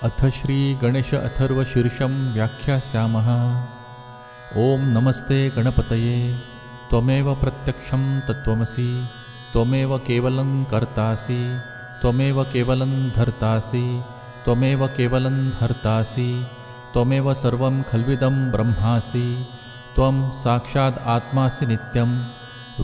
अथ श्री गणेश अथर्व शीर्षं व्याख्यास्यामः। ओम नमस्ते गणपतये। त्वमेव प्रत्यक्षं तत्त्वमसि, त्वमेव केवलं कर्तासि, त्वमेव केवलं धर्तासि, त्वमेव केवलं हर्तासि, त्वमेव सर्वं खल्विदं ब्रह्मासि। त्वं साक्षात् आत्मासि नित्यं।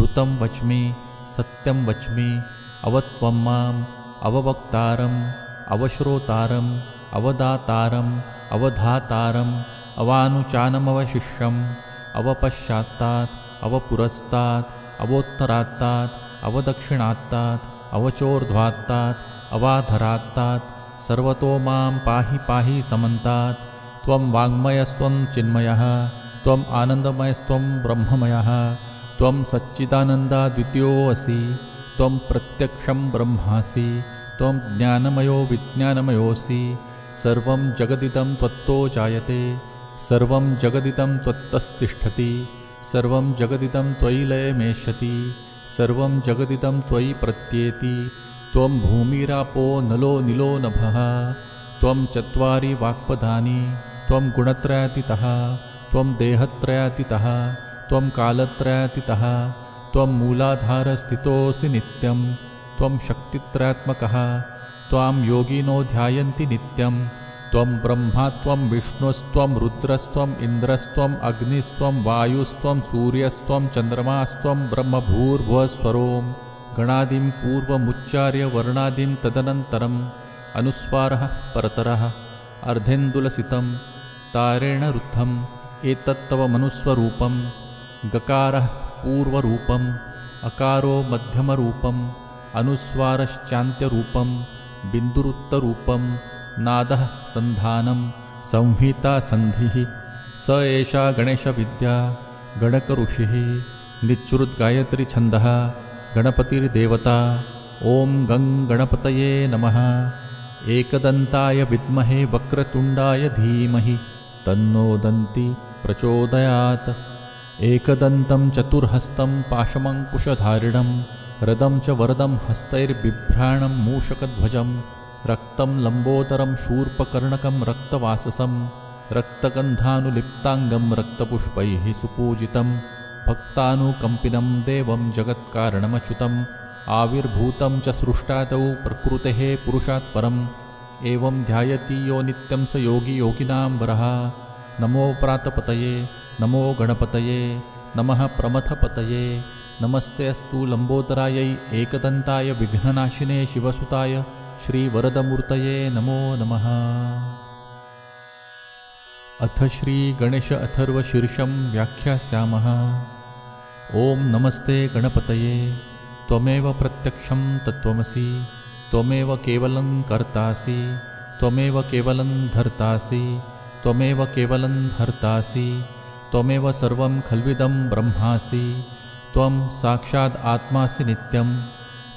ऋतं वच्मि, सत्यं वच्मि, अवत्वं माम् अववक्तारम्, अवश्रोतारम्, अवदातारम्, अवधातारम्, अवानुचानमवशिष्यम्, अवपश्चात्तात्, अवपुरस्तात्, अवोत्तरात्तात्, अवदक्षिणात्तात्, अवचोर्ध्वात्तात्, अवाधरात्तात्, सर्वतो मां पाहि पाहि समन्तात्। त्वं वाङ्मयस्त्वं चिन्मयः, त्वम् आनन्दमयस्त्वं ब्रह्ममयः, त्वं सच्चिदानन्दाद्वितीयोऽसि, त्वं प्रत्यक्षं ब्रह्मासि, त्वं ज्ञानमयो विज्ञानमयोऽसि। सर्वं जगदिदं त्वत्तो जायते, सर्वं जगदिदं त्वत्तस्तिष्ठति, सर्वं जगदिदं त्वयि लयमेष्यति, सर्वं जगदिदं त्वयि प्रत्येति। त्वं भूमिरापो नलो निलो नभः, त्वं चत्वारि वाक्पदानि, त्वं गुणत्रयातीतः, त्वं देहत्रयातीतः, त्वं कालत्रयातीतः, त्वं मूलाधारस्थितोऽसि नित्यं, त्वं शक्तित्रयात्मकः। त्वां योगिनो ध्यायन्ति नित्यं। त्वं ब्रह्मा त्वं विष्णुस्त्वं रुद्रस्त्वम् इन्द्रस्त्वम् अग्निस्त्वं वायुस्त्वं सूर्यस्त्वं चन्द्रमास्त्वं ब्रह्मभूर्भुवस्वरों। गणादिं पूर्वमुच्चार्य वर्णादिं तदनन्तरम् अनुस्वारः परतरः अर्धेन्दुलसितं तारेण रुद्धम्। एतत्तव मनुस्वरूपं। गकारः पूर्वरूपम्, अकारो मध्यमरूपम्, अनुस्वारश्चान्त्यरूपं, बिन्दुरुत्तरूपं, नादः सन्धानं, संहिता सन्धिः। स एषा गणेशविद्या गणकऋषिः। निच्चुरुद्गायत्री छन्दः गणपतिर्देवता। ॐ गं गणपतये नमः। एकदन्ताय विद्महे वक्रतुण्डाय धीमहि तन्नो दन्ति प्रचोदयात्। एकदन्तं चतुर्हस्तं पाशमङ्कुशधारिणं रदं च वरदं हस्तैर्बिभ्राणं मूषकध्वजं रक्तं लम्बोदरं शूर्पकर्णकं रक्तवाससं रक्तगन्धानुलिप्ताङ्गं रक्तपुष्पैः सुपूजितं भक्तानुकम्पिनं देवं जगत्कारणमच्युतम् आविर्भूतं च सृष्टादौ प्रकृतेः पुरुषात् परम् एवं ध्यायति यो नित्यं स योगी योगिनां वरः। नमो व्रातपतये, नमो गणपतये, नमः प्रमथपतये। नमस्ते अस्तु लम्बोदरायै एकदन्ताय विघ्ननाशिने शिवसुताय श्रीवरदमूर्तये नमो नमः। अथ श्री गणेश अथर्व शीर्षं व्याख्यास्यामः। ओम नमस्ते गणपतये। त्वमेव प्रत्यक्षं तत्त्वमसि, त्वमेव केवलं कर्तासि, त्वमेव केवलं धर्तासि, त्वमेव केवलं हर्तासि, त्वमेव सर्वं खल्विदं ब्रह्मासि। त्वं साक्षात् आत्मासि नित्यं।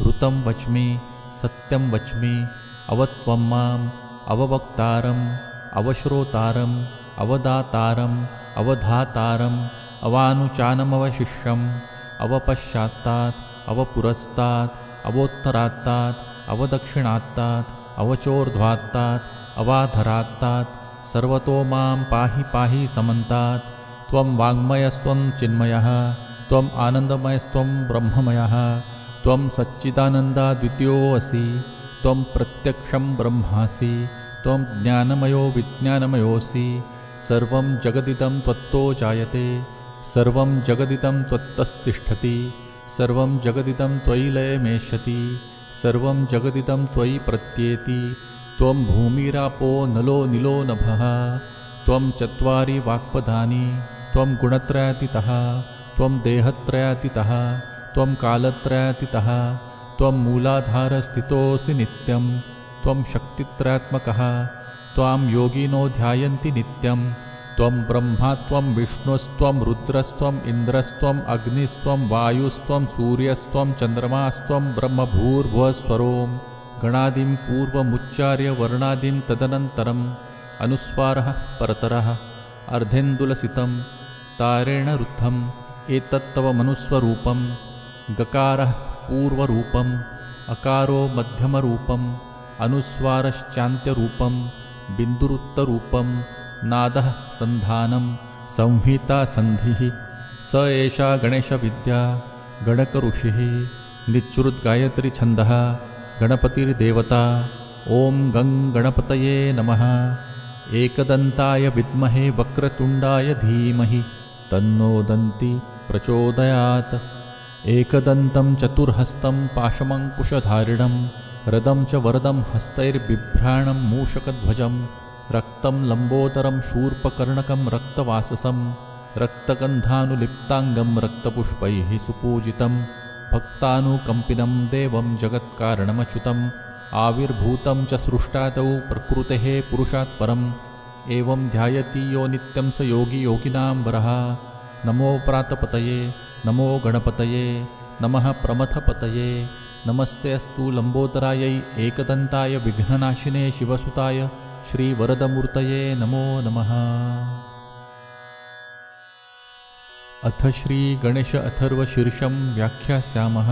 ऋतं वच्मि, सत्यं वच्मि, अवत्वं माम् अववक्तारम्, अवश्रोतारम्, अवदातारम्, अवधातारम्, अवानुचानमवशिष्यम्, अवपश्चात्तात्, अवपुरस्तात्, अवोत्तरात्तात्, अवदक्षिणात्तात्, अवचोर्ध्वात्तात्, अवाधरात्तात्, सर्वतो मां पाहि पाहि समन्तात्। त्वं वाङ्मयस्त्वं चिन्मयः, त्वम् आनन्दमयस्त्वं ब्रह्ममयः, त्वं सच्चिदानन्दाद्वितीयोऽसि, त्वं प्रत्यक्षं ब्रह्मासि, त्वं ज्ञानमयो विज्ञानमयोऽसि। सर्वं जगदिदं त्वत्तो जायते, सर्वं जगदिदं त्वत्तस्तिष्ठति, सर्वं जगदिदं त्वयि लयमेष्यति, सर्वं जगदिदं त्वयि प्रत्येति। त्वं भूमिरापो नलो निलो नभः, त्वं चत्वारि वाक्पदानि, त्वं गुणत्रयातीतः, त्वं देहत्रयातीतः, त्वं कालत्रयातीतः, त्वं मूलाधारस्थितोऽसि नित्यं, त्वं शक्तित्रयात्मकः। त्वां योगिनो ध्यायन्ति नित्यं। त्वं ब्रह्मा त्वं विष्णुस्त्वं रुद्रस्त्वम् इन्द्रस्त्वम् अग्निस्त्वं वायुस्त्वं सूर्यस्त्वं चन्द्रमास्त्वं ब्रह्मभूर्भुवस्वरों। गणादिं पूर्वमुच्चार्य वर्णादिं तदनन्तरम् अनुस्वारः परतरः अर्धेन्दुलसितं तारेण रुद्धम्। एतत्तव मनुस्वरूपं। गकारः पूर्वरूपम्, अकारो मध्यमरूपम्, अनुस्वारश्चान्त्यरूपं, बिन्दुरुत्तरूपं नादः सन्धानं संहिता सन्धिः स एषा गणेशविद्या गणकऋषिः निच्चुरुद्गायत्री छन्दः गणपतिर्देवता। ॐ गं गणपतये नमः। एकदन्ताय विद्महे वक्रतुण्डाय धीमहि तन्नो दन्ति प्रचोदयात्। एकदन्तं चतुर्हस्तं पाशमङ्कुशधारिणं रदं च वरदं हस्तैर्बिभ्राणं मूषकध्वजं रक्तं लम्बोदरं शूर्पकर्णकं रक्तवाससं रक्तगन्धानुलिप्ताङ्गं रक्तपुष्पैः सुपूजितं भक्तानुकम्पिनं देवं जगत्कारणमच्युतम् आविर्भूतं च सृष्टादौ प्रकृतेः पुरुषात् परम् एवं ध्यायति यो नित्यं स योगी योगिनां वरः। नमो व्रातपतये नमो गणपतये नमः प्रमथपतये नमस्ते अस्तु लम्बोदरायै एकदन्ताय विघ्ननाशिने शिवसुताय श्रीवरदमूर्तये नमो नमः। अथ श्रीगणेश अथर्वशीर्षं व्याख्यास्यामः।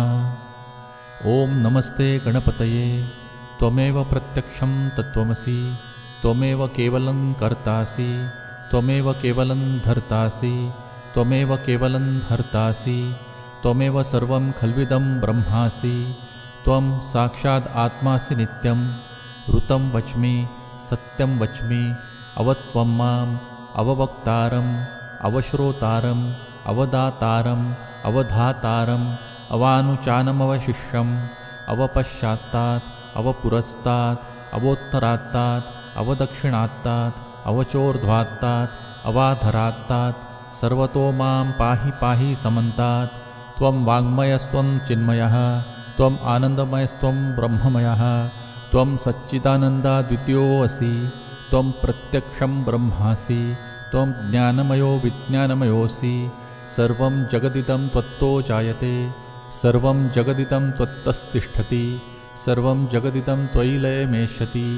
ॐ नमस्ते गणपतये त्वमेव प्रत्यक्षं तत्त्वमसि त्वमेव केवलं कर्तासि त्वमेव केवलं धर्तासि त्वमेव केवलं हर्तासि त्वमेव सर्वं खल्विदं ब्रह्मासि त्वं साक्षात् आत्मासि नित्यं ऋतं वच्मि सत्यं वच्मि अवत्वं माम् अववक्तारम् अवश्रोतारम् अवदातारम् अवधातारम् अवानुचानमवशिष्यम् अवपश्चात्तात् अवपुरस्तात् अवोत्तरात्तात् अवदक्षिणात्तात् अवचोर्ध्वात्तात् अवाधरात्तात् सर्वतो मां पाहि पाहि समन्तात्। त्वं वाङ्मयस्त्वं चिन्मयः त्वम् आनन्दमयस्त्वं ब्रह्ममयः त्वं सच्चिदानन्दाद्वितीयोऽसि त्वं प्रत्यक्षं ब्रह्मासि त्वं ज्ञानमयो विज्ञानमयोऽसि सर्वं जगदिदं त्वत्तो जायते सर्वं जगदिदं त्वत्तस्तिष्ठति सर्वं जगदिदं त्वयि लयमेष्यति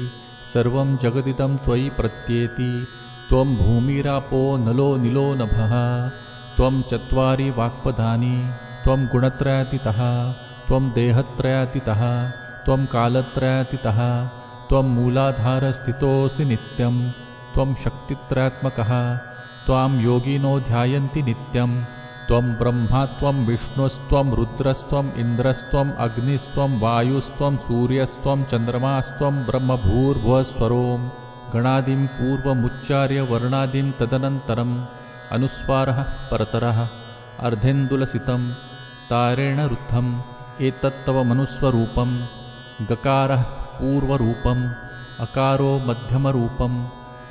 सर्वं जगदिदं त्वयि प्रत्येति त्वं भूमिरापो नलो निलो नभः त्वं चत्वारि वाक्पदानि त्वं गुणत्रयातीतः त्वं देहत्रयातीतः त्वं कालत्रयातीतः त्वं मूलाधारस्थितोऽसि नित्यं त्वं शक्तित्रयात्मकः त्वां योगिनो ध्यायन्ति नित्यं त्वं ब्रह्मा त्वं विष्णुस्त्वं रुद्रस्त्वम् इन्द्रस्त्वम् अग्निस्त्वं वायुस्त्वं सूर्यस्त्वं चन्द्रमास्त्वं ब्रह्मभूर्भुवस्वरों गणादिं पूर्वमुच्चार्य वर्णादिं तदनन्तरम् अनुस्वारः परतरः अर्धेन्दुलसितं तारेण रुद्धम् एतत्तव मनुस्वरूपं गकारः पूर्वरूपम् अकारो मध्यमरूपम्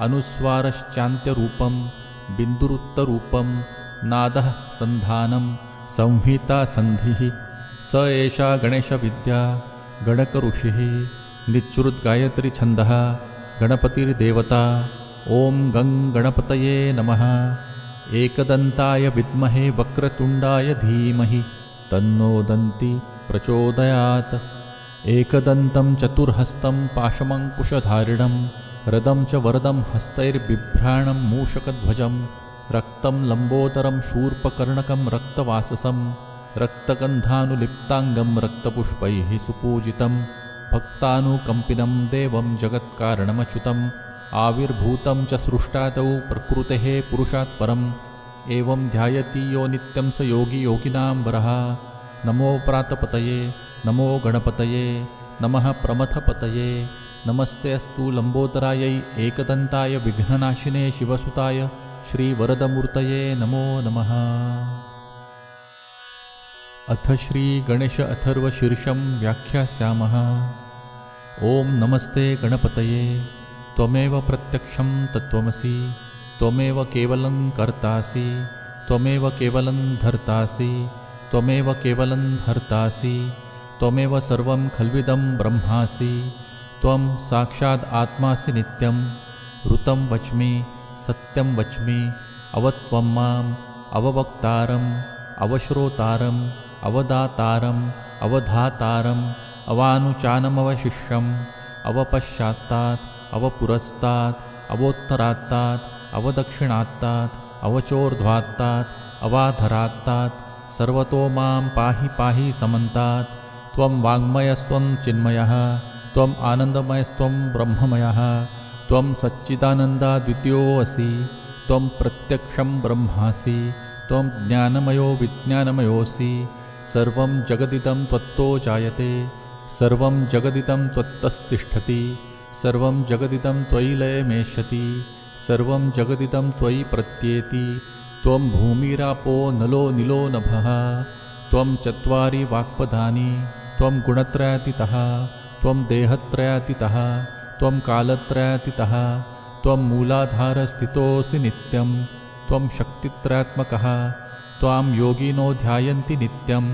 अनुस्वारश्चान्त्यरूपं बिन्दुरुत्तरूपं नादः सन्धानं संहिता सन्धिः स एषा गणेशविद्या गणकऋषिः निच्चुरुद्गायत्री छन्दः गणपतिर्देवता। ॐ गं गणपतये नमः। एकदन्ताय विद्महे वक्रतुण्डाय धीमहि तन्नो दन्ति प्रचोदयात्। एकदन्तं चतुर्हस्तं पाशमङ्कुशधारिणं रदं च वरदं हस्तैर्बिभ्राणं मूषकध्वजं रक्तं लम्बोदरं शूर्पकर्णकं रक्तवाससं रक्तगन्धानुलिप्ताङ्गं रक्तपुष्पैः सुपूजितं भक्तानुकम्पिनं देवं जगत्कारणमच्युतम् आविर्भूतं च सृष्टादौ प्रकृतेः पुरुषात् परम् एवं ध्यायति यो नित्यं स योगी योगिनां वरः। नमो व्रातपतये नमो गणपतये नमः प्रमथपतये नमस्ते अस्तु लम्बोदरायै एकदन्ताय विघ्ननाशिने शिवसुताय श्रीवरदमूर्तये नमो नमः। अथ श्रीगणेश अथर्वशीर्षं व्याख्यास्यामः। ॐ नमस्ते गणपतये त्वमेव प्रत्यक्षं तत्त्वमसि त्वमेव केवलं कर्तासि त्वमेव केवलं धर्तासि त्वमेव केवलं हर्तासि त्वमेव सर्वं खल्विदं ब्रह्मासि त्वं साक्षात् आत्मासि नित्यं ऋतं वच्मि सत्यं वच्मि अवत्वं माम् अववक्तारम् अवश्रोतारम् अवदातारम् अवधातारम् अवानुचानमवशिष्यम् अवपश्चात्तात् अवपुरस्तात् अवोत्तरात्तात् अवदक्षिणात्तात् अवचोर्ध्वात्तात् अवाधरात्तात् सर्वतो मां पाहि पाहि समन्तात्। त्वं वाङ्मयस्त्वं चिन्मयः त्वम् आनन्दमयस्त्वं ब्रह्ममयः त्वं सच्चिदानन्दाद्वितीयोऽसि त्वं प्रत्यक्षं ब्रह्मासि त्वं ज्ञानमयो विज्ञानमयोऽसि सर्वं जगदिदं त्वत्तो जायते सर्वं जगदिदं त्वत्तस्तिष्ठति सर्वं जगदिदं त्वयि लयमेष्यति सर्वं जगदिदं त्वयि प्रत्येति त्वं भूमिरापो नलो निलो नभः त्वं चत्वारि वाक्पदानि त्वं गुणत्रयातीतः त्वं देहत्रयातीतः त्वं कालत्रयातीतः त्वं मूलाधारस्थितोऽसि नित्यं त्वं शक्तित्रयात्मकः त्वां योगिनो ध्यायन्ति नित्यं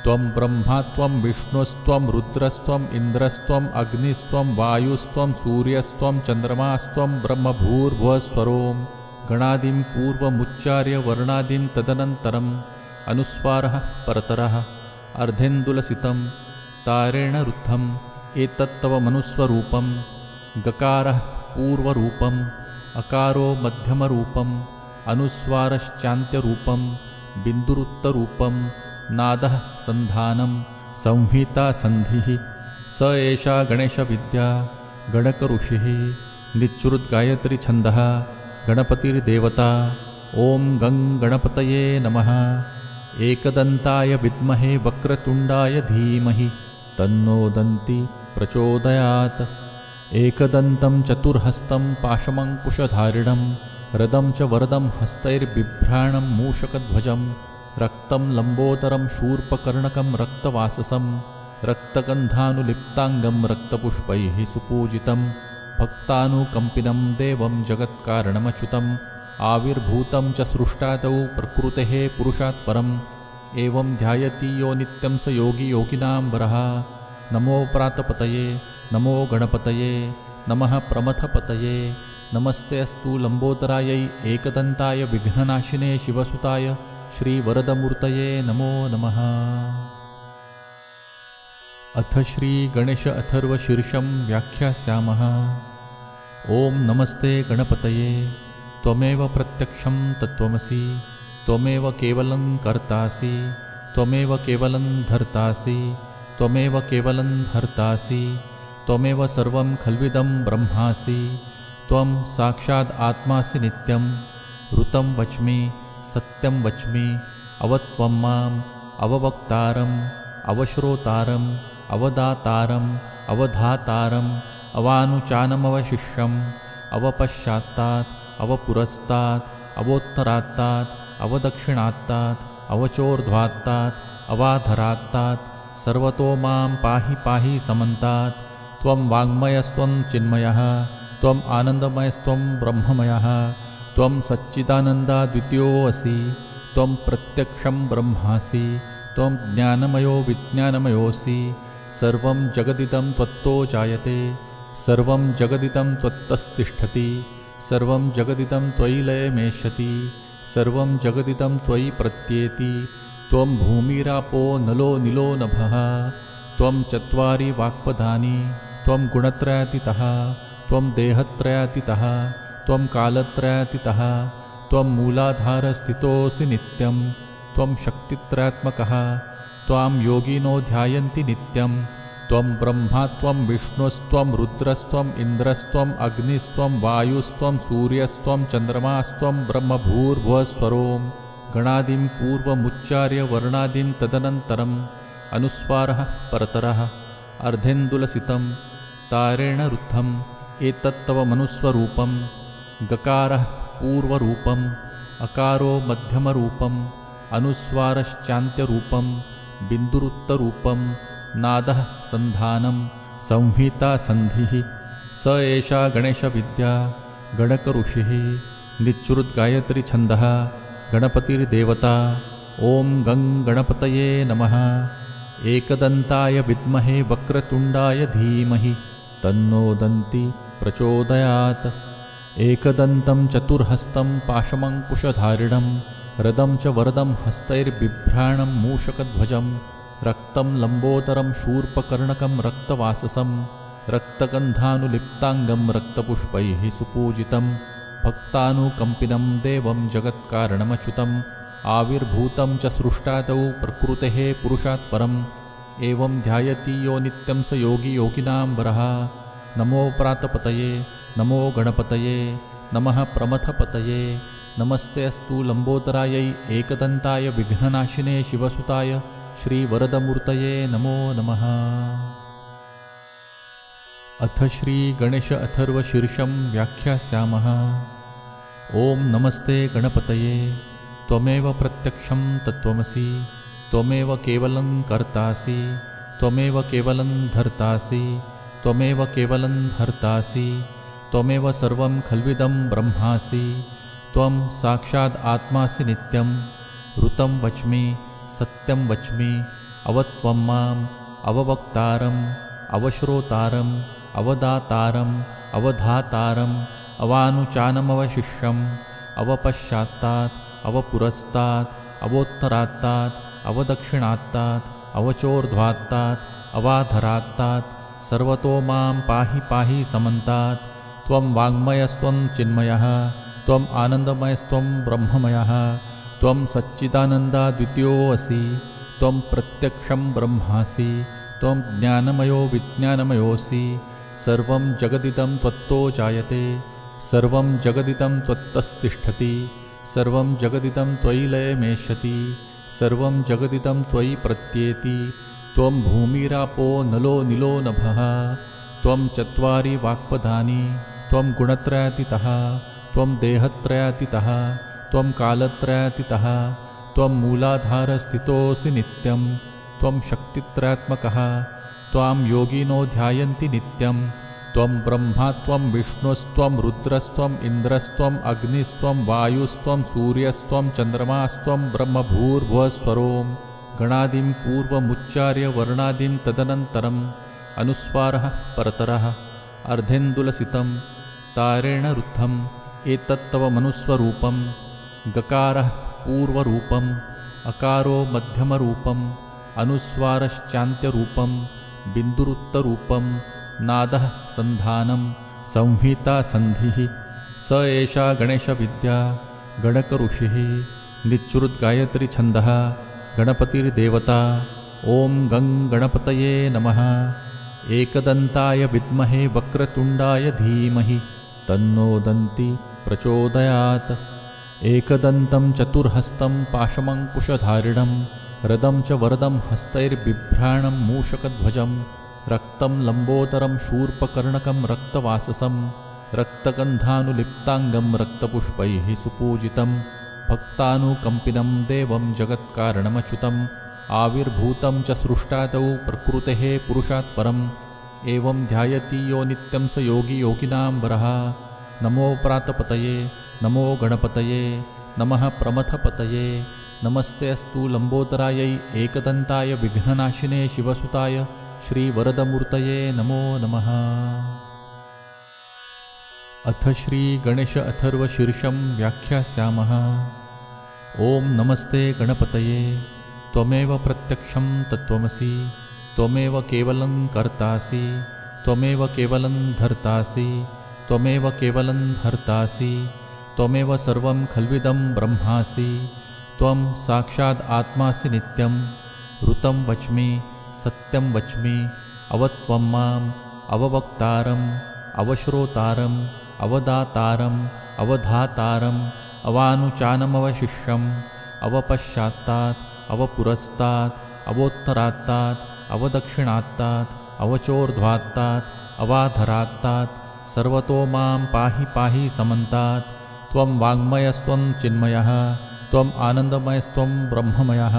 त्वं ब्रह्मा त्वं विष्णुस्त्वं रुद्रस्त्वम् इन्द्रस्त्वम् अग्निस्त्वं वायुस्त्वं सूर्यस्त्वं चन्द्रमास्त्वं ब्रह्मभूर्भुवस्वरों गणादिं पूर्वमुच्चार्य वर्णादिं तदनन्तरम् अनुस्वारः परतरः अर्धेन्दुलसितं तारेण रुद्धम् एतत्तव मनुस्वरूपं गकारः पूर्वरूपम् अकारो मध्यमरूपम् अनुस्वारश्चान्त्यरूपं बिन्दुरुत्तरूपं नादः सन्धानं संहिता सन्धिः स एषा गणेशविद्या गणकऋषिः निच्चुरुद्गायत्री छन्दः गणपतिर्देवता ॐ गं गणपतये नमः एकदन्ताय विद्महे वक्रतुण्डाय धीमहि तन्नो दन्ति प्रचोदयात् एकदन्तं चतुर्हस्तं पाशमङ्कुशधारिणं रदं च वरदं हस्तैर्बिभ्राणं मूषकध्वजं रक्तं लम्बोदरं शूर्पकर्णकं रक्तवाससं रक्तगन्धानुलिप्ताङ्गं रक्तपुष्पैः सुपूजितं भक्तानुकम्पिनं देवं जगत्कारणमच्युतम् आविर्भूतं च सृष्टादौ प्रकृतेः पुरुषात् परम् एवं ध्यायति यो नित्यं स योगी योगिनां वरः नमो व्रातपतये नमो गणपतये नमः प्रमथपतये नमस्ते अस्तु लम्बोदरायै एकदन्ताय विघ्ननाशिने शिवसुताय श्रीवरदमूर्तये नमो नमः। अथ श्रीगणेश अथर्वशीर्षं व्याख्यास्यामः। ॐ नमस्ते गणपतये त्वमेव प्रत्यक्षं तत्त्वमसि त्वमेव केवलं कर्तासि त्वमेव केवलं धर्तासि त्वमेव केवलं हर्तासि त्वमेव सर्वं खल्विदं ब्रह्मासि त्वं साक्षात् आत्मासि नित्यं ऋतं वच्मि सत्यं वच्मि अवत्वं माम् अववक्तारम् अवश्रोतारम् अवदातारम् अवधातारम् अवानुचानमवशिष्यम् अवपश्चात्तात् अवपुरस्तात् अवोत्तरात्तात् अवदक्षिणात्तात् अवचोर्ध्वात्तात् अवाधरात्तात् सर्वतो मां पाहि पाहि समन्तात् त्वं वाङ्मयस्त्वं चिन्मयः त्वम् आनन्दमयस्त्वं ब्रह्ममयः त्वं सच्चिदानन्दाद्वितीयोऽसि त्वं प्रत्यक्षं ब्रह्मासि त्वं ज्ञानमयो विज्ञानमयोऽसि सर्वं जगदिदं त्वत्तो जायते सर्वं जगदिदं त्वत्तस्तिष्ठति सर्वं जगदिदं त्वयि लयमेष्यति सर्वं जगदिदं त्वयि प्रत्येति त्वं भूमिरापो नलो निलो नभः त्वं चत्वारि वाक्पदानि त्वं गुणत्रयातीतः त्वं देहत्रयातीतः त्वं कालत्रयातीतः त्वं मूलाधारस्थितोऽसि नित्यं त्वं शक्तित्रयात्मकः त्वां योगिनो ध्यायन्ति नित्यं त्वं ब्रह्मा त्वं विष्णुस्त्वं रुद्रस्त्वम् इन्द्रस्त्वम् अग्निस्त्वं वायुस्त्वं सूर्यस्त्वं चन्द्रमास्त्वं ब्रह्मभूर्भुवस्वरों गणादिं पूर्वमुच्चार्य वर्णादिं तदनन्तरम् अनुस्वारः परतरः अर्धेन्दुलसितं तारेण रुद्धम् एतत्तव मनुस्वरूपं गकारः पूर्वरूपम् अकारो मध्यमरूपम् अनुस्वारश्चान्त्यरूपं बिन्दुरुत्तरूपं नादः सन्धानं संहिता सन्धिः स एषा गणेशविद्या गणकऋषिः निच्चुरुद्गायत्री छन्दः गणपतिर्देवता ॐ गं गणपतये नमः एकदन्ताय विद्महे वक्रतुण्डाय धीमहि तन्नो दन्ति प्रचोदयात् एकदन्तं चतुर्हस्तं पाशमङ्कुशधारिणं रदं च वरदं हस्तैर्बिभ्राणं मूषकध्वजं रक्तं लम्बोदरं शूर्पकर्णकं रक्तवाससं रक्तगन्धानुलिप्ताङ्गं रक्तपुष्पैः सुपूजितं भक्तानुकम्पिनं देवं जगत्कारणमच्युतम् आविर्भूतं च सृष्टादौ प्रकृतेः पुरुषात् परम् एवं ध्यायति यो नित्यं स योगी योगिनां वरः नमो व्रातपतये नमो गणपतये नमः प्रमथपतये नमस्ते अस्तु लंबोदरायै एकदंताय विघ्ननाशिने शिवसुताय श्रीवरदमूर्तये नमो नमः। अथ श्री गणेश अथर्वशीर्षं व्याख्यास्यामः। ओम नमस्ते गणपतये त्वमेव प्रत्यक्षं तत्त्वमसि त्वमेव केवलं कर्तासि त्वमेव केवलं धर्तासि त्वमेव केवलं हर्तासि त्वमेव सर्वं खल्विदं ब्रह्मासि त्वं साक्षात् आत्मासि नित्यं ऋतं वच्मि सत्यं वच्मि अवत्वं माम् अववक्तारम् अवश्रोतारम् अवदातारम् अवधातारम् अवानुचानमवशिष्यम् अवपश्चात्तात् अवपुरस्तात् अवोत्तरात्तात् अवदक्षिणात्तात् अवचोर्ध्वात्तात् अवाधरात्तात् सर्वतो मां पाहि पाहि समन्तात् त्वं वाङ्मयस्त्वं चिन्मयः त्वम् आनन्दमयस्त्वं ब्रह्ममयः त्वं सच्चिदानन्दाद्वितीयोऽसि त्वं प्रत्यक्षं ब्रह्मासि त्वं ज्ञानमयो विज्ञानमयोऽसि सर्वं जगदिदं त्वत्तो जायते सर्वं जगदिदं त्वत्तस्तिष्ठति सर्वं जगदिदं त्वयि लयमेष्यति सर्वं जगदिदं त्वयि प्रत्येति त्वं भूमिरापो नलो निलो नभः त्वं चत्वारि वाक्पदानि त्वं गुणत्रयातीतः त्वं देहत्रयातीतः त्वं कालत्रयातीतः त्वं मूलाधारस्थितोऽसि नित्यं त्वं शक्तित्रयात्मकः त्वां योगिनो ध्यायन्ति नित्यं त्वं ब्रह्मा त्वं विष्णुस्त्वं रुद्रस्त्वम् इन्द्रस्त्वम् अग्निस्त्वं वायुस्त्वं सूर्यस्त्वं चन्द्रमास्त्वं ब्रह्मभूर्भुवस्वरों गणादिं पूर्वमुच्चार्य वर्णादिं तदनन्तरम् अनुस्वारः परतरः अर्धेन्दुलसितं तारेण रुद्धम् एतत्तव मनुस्वरूपं गकारः पूर्वरूपम् अकारो मध्यमरूपम् अनुस्वारश्चान्त्यरूपं बिन्दुरुत्तरूपं नादः सन्धानं संहिता सन्धिः स एषा गणेशविद्या गणकऋषिः निच्चुरुद्गायत्री छन्दः गणपतिर्देवता। ॐ गं गणपतये नमः। एकदन्ताय विद्महे वक्रतुण्डाय धीमहि तन्नो दन्ति प्रचोदयात्। एकदन्तं चतुर्हस्तं पाशमङ्कुशधारिणं रदं च वरदं हस्तैर्बिभ्राणं मूषकध्वजं रक्तं लम्बोदरं शूर्पकर्णकं रक्तवाससं रक्तगन्धानुलिप्ताङ्गं रक्तपुष्पैः सुपूजितं भक्तानुकम्पिनं देवं जगत्कारणमच्युतम् आविर्भूतं च सृष्टादौ प्रकृतेः पुरुषात् परम् एवं ध्यायति यो नित्यं स योगी योगिनां वरः। नमो व्रातपतये नमो गणपतये नमः प्रमथपतये नमस्ते अस्तु लंबोदरायै एकदन्ताय विघ्ननाशिने शिवसुताय श्रीवरदमूर्तये नमो नमः। अथ श्री गणेश अथर्वशीर्षं व्याख्यास्यामः। ओम नमस्ते गणपतये त्वमेव प्रत्यक्षं तत्त्वमसि त्वमेव केवलं कर्तासि त्वमेव केवलं धर्तासि त्वमेव केवलं हर्तासि त्वमेव सर्वं खल्विदं ब्रह्मासि त्वं साक्षात् आत्मासि नित्यं ऋतं वच्मि सत्यं वच्मि अवत्वं माम् अववक्तारम् अवश्रोतारम् अवदातारम् अवधातारम् अवानुचानमवशिष्यम् अवपश्चात्तात् अवपुरस्तात् अवोत्तरात्तात् अवदक्षिणात्तात् अवचोर्ध्वात्तात् अवाधरात्तात् सर्वतो मां पाहि पाहि समन्तात् त्वं वाङ्मयस्त्वं चिन्मयः त्वम् आनन्दमयस्त्वं ब्रह्ममयः